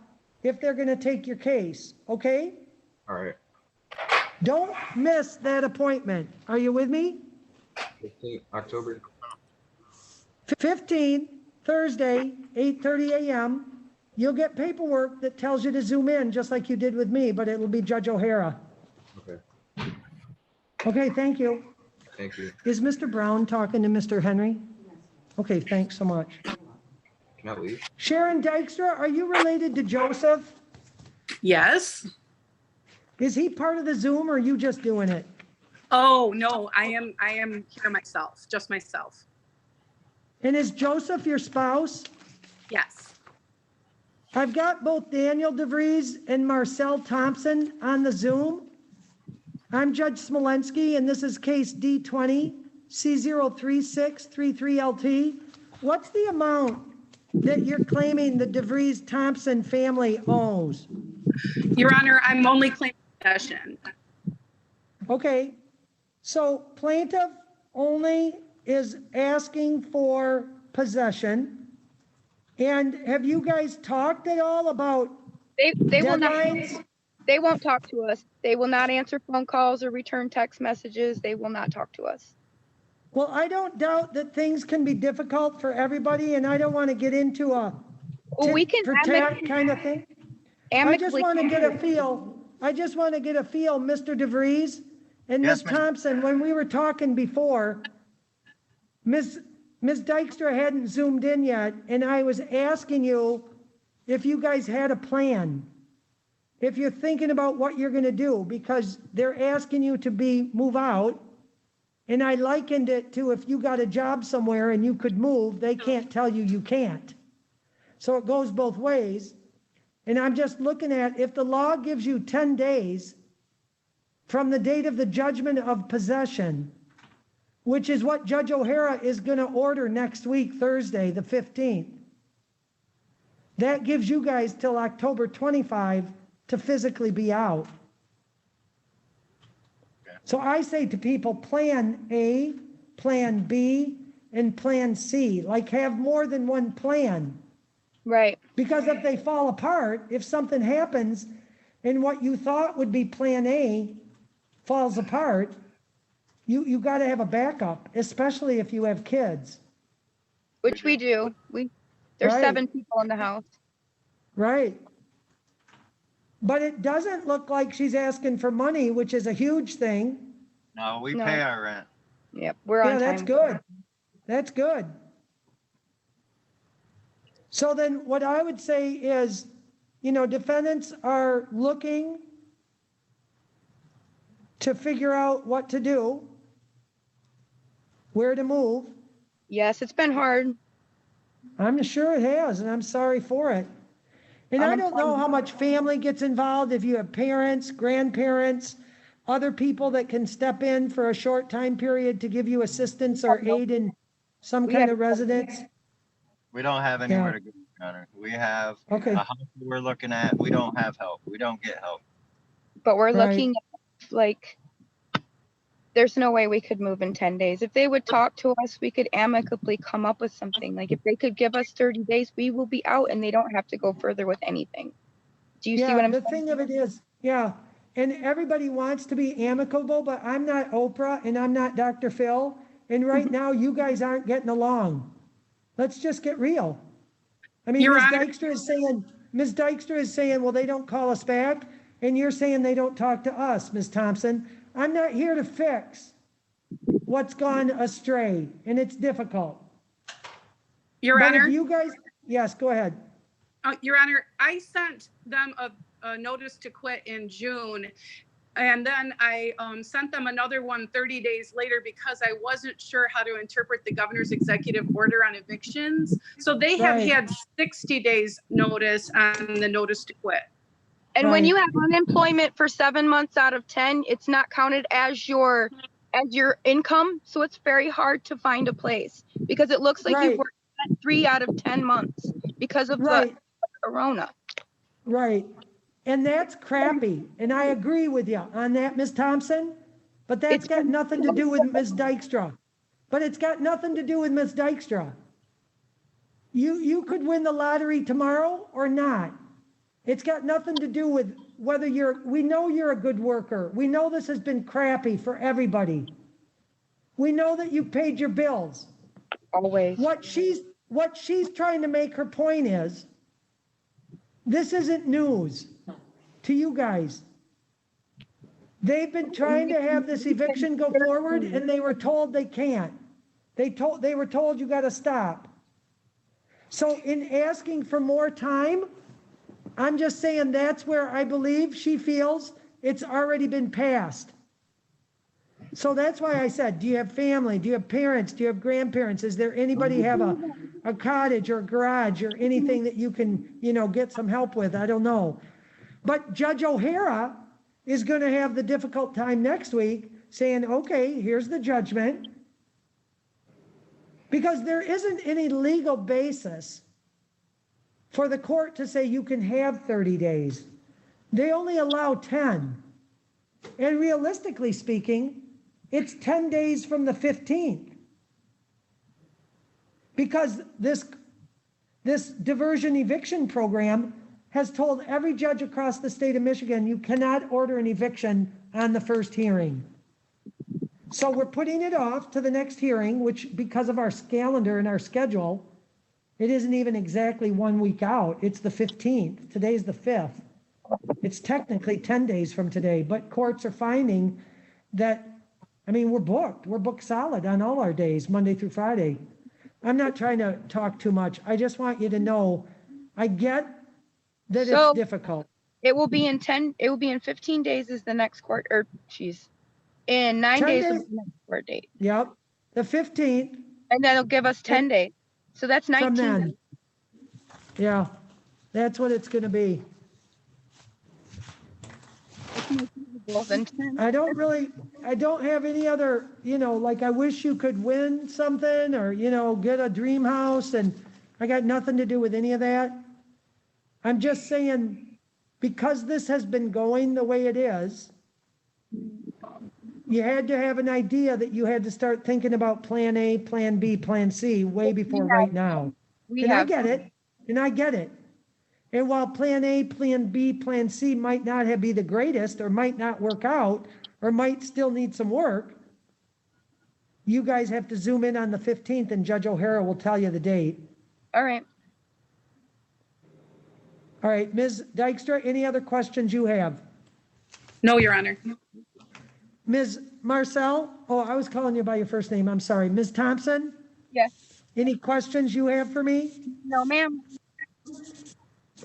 if they're going to take your case, okay? All right. Don't miss that appointment. Are you with me? 15 October. 15, Thursday, 8:30 a.m. You'll get paperwork that tells you to Zoom in just like you did with me, but it will be Judge O'Hara. Okay. Okay, thank you. Thank you. Is Mr. Brown talking to Mr. Henry? Okay, thanks so much. Can I leave? Sharon Dykstra, are you related to Joseph? Yes. Is he part of the Zoom or are you just doing it? Oh, no, I am here myself, just myself. And is Joseph your spouse? Yes. I've got both Daniel DeVries and Marcel Thompson on the Zoom. I'm Judge Smolenski, and this is case D20 C03633LT. What's the amount that you're claiming the DeVries Thompson family owes? Your Honor, I'm only claiming possession. Okay, so plaintiff only is asking for possession. And have you guys talked at all about They will not. deadlines? They won't talk to us. They will not answer phone calls or return text messages. They will not talk to us. Well, I don't doubt that things can be difficult for everybody, and I don't want to get into a We can tit for tat kind of thing. I just want to get a feel. Mr. DeVries and Yes, Ms. Thompson, when we were talking before, Ms. Dykstra hadn't Zoomed in yet, and I was asking you if you guys had a plan, if you're thinking about what you're going to do, because they're asking you to move out. And I likened it to if you got a job somewhere and you could move, they can't tell you you can't. So it goes both ways. And I'm just looking at, if the law gives you 10 days from the date of the judgment of possession, which is what Judge O'Hara is going to order next week, Thursday, the 15th. That gives you guys till October 25 to physically be out. So I say to people, plan A, plan B, and plan C. Like, have more than one plan. Right. Because if they fall apart, if something happens and what you thought would be plan A falls apart, you got to have a backup, especially if you have kids. Which we do. There's Right. 7 people in the house. Right. But it doesn't look like she's asking for money, which is a huge thing. No, we No. pay our rent. Yep, we're on Yeah, time. that's good. That's good. So then what I would say is, defendants are looking to figure out what to do, where to move. Yes, it's been hard. I'm sure it has, and I'm sorry for it. And I don't know how much family gets involved, if you have parents, grandparents, other people that can step in for a short time period to give you assistance or aid in some kind of residence. We don't have anywhere to go, Your Honor. We have a house that we're looking at. We don't have help. We don't get help. But we're Right. looking at, like, there's no way we could move in 10 days. If they would talk to us, we could amicably come up with something. Like, if they could give us 30 days, we will be out and they don't have to go further with anything. Do you see what I'm The saying? thing of it is, and everybody wants to be amicable, but I'm not Oprah and I'm not Dr. Phil. And right now, you guys aren't getting along. Let's just get real. I mean, Ms. Dykstra is saying, well, they don't call us back. And you're saying they don't talk to us, Ms. Thompson. I'm not here to fix what's gone astray, and it's difficult. Your But Honor. if you guys, yes, go ahead. Your Honor, I sent them a notice to quit in June. And then I sent them another one 30 days later because I wasn't sure how to interpret the governor's executive order on evictions. So they have had 60 days notice on the notice to quit. And when you have unemployment for 7 months out of 10, it's not counted as your income. So it's very hard to find a place because it looks like you've worked 3 out of 10 months because of the corona. Right. And that's crappy. And I agree with you on that, Ms. Thompson. But that's got nothing to do with Ms. Dykstra. But it's got nothing to do with Ms. Dykstra. You could win the lottery tomorrow or not. It's got nothing to do with whether we know you're a good worker. We know this has been crappy for everybody. We know that you paid your bills. Always. What she's trying to make her point is, this isn't news to you guys. They've been trying to have this eviction go forward and they were told they can't. They were told you got to stop. So in asking for more time, I'm just saying that's where I believe she feels it's already been passed. So that's why I said, do you have family? Do you have parents? Do you have grandparents? Is there anybody have a cottage or a garage or anything that you can, get some help with? I don't know. But Judge O'Hara is going to have the difficult time next week saying, okay, here's the judgment. Because there isn't any legal basis for the court to say you can have 30 days. They only allow 10. And realistically speaking, it's 10 days from the 15th. Because this diversion eviction program has told every judge across the state of Michigan, you cannot order an eviction on the first hearing. So we're putting it off to the next hearing, which because of our calendar and our schedule, it isn't even exactly 1 week out. It's the 15th. Today's the 5th. It's technically 10 days from today, but courts are finding that, we're booked. We're booked solid on all our days, Monday through Friday. I'm not trying to talk too much. I just want you to know, I get that it's difficult. It will be in 15 days is the next court, in 9 days is the next court date. Yep, the 15th. And that'll give us 10 days. So that's 19 days. Yeah, that's what it's gonna be. I don't have any other, like I wish you could win something or, get a dream house, and I got nothing to do with any of that. I'm just saying, because this has been going the way it is, you had to have an idea that you had to start thinking about plan A, plan B, plan C way before right now. And I get it, and I get it. And while plan A, plan B, plan C might not be the greatest, or might not work out, or might still need some work, you guys have to zoom in on the 15th and Judge O'Hara will tell you the date. All right. All right, Ms. Dykstra, any other questions you have? No, Your Honor. Ms. Marcel, oh, I was calling you by your first name, I'm sorry. Ms. Thompson? Yes. Any questions you have for me? No, ma'am.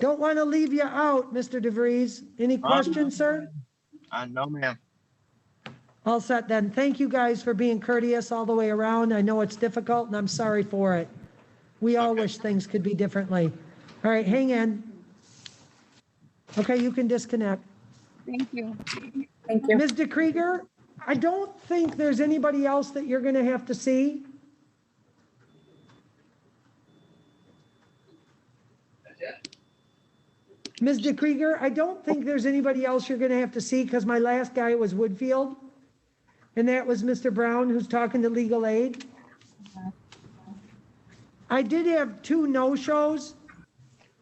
Don't want to leave you out, Mr. DeVries. Any questions, sir? No, ma'am. All set then. Thank you guys for being courteous all the way around. I know it's difficult and I'm sorry for it. We all wish things could be differently. All right, hang in. Okay, you can disconnect. Thank you. Thank you. Ms. DeKrieger, I don't think there's anybody else that you're going to have to see. Ms. DeKrieger, I don't think there's anybody else you're going to have to see, because my last guy was Woodfield, and that was Mr. Brown, who's talking to legal aid. I did have 2 no-shows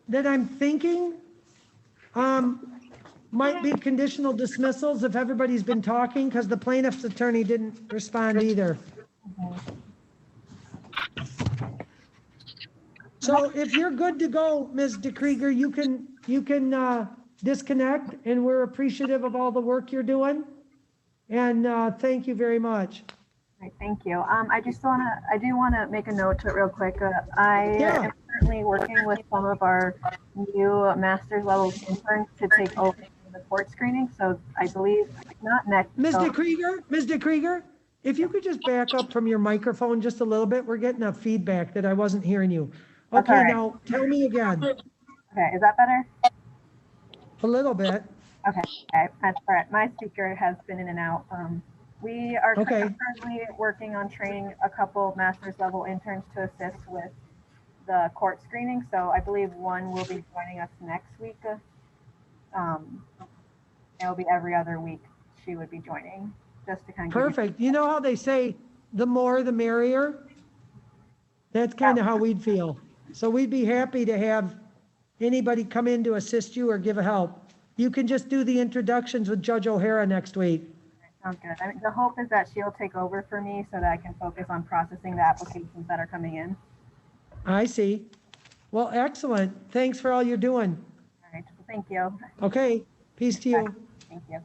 that I'm thinking might be conditional dismissals if everybody's been talking, because the plaintiff's attorney didn't respond either. So if you're good to go, Ms. DeKrieger, you can disconnect, and we're appreciative of all the work you're doing. And thank you very much. Right, thank you. I do want to make a note to it real quick. I am currently working with some of our new master's level interns to take over the court screening. So I believe not next. Ms. DeKrieger, if you could just back up from your microphone just a little bit, we're getting a feedback that I wasn't hearing you. Okay, right. now tell me again. Okay, is that better? A little bit. Okay, that's all right. My speaker has been in and out. We are currently working on training a couple master's level interns to assist with the court screening. So I believe one will be joining us next week. It'll be every other week she would be joining, just to kind of Perfect. You know how they say the more the merrier? That's kind of how we'd feel. So we'd be happy to have anybody come in to assist you or give a help. You can just do the introductions with Judge O'Hara next week. Sounds good. I mean, the hope is that she'll take over for me so that I can focus on processing the applications that are coming in. I see. Well, excellent. Thanks for all you're doing. All right, thank you. Okay, peace to you. Thank you.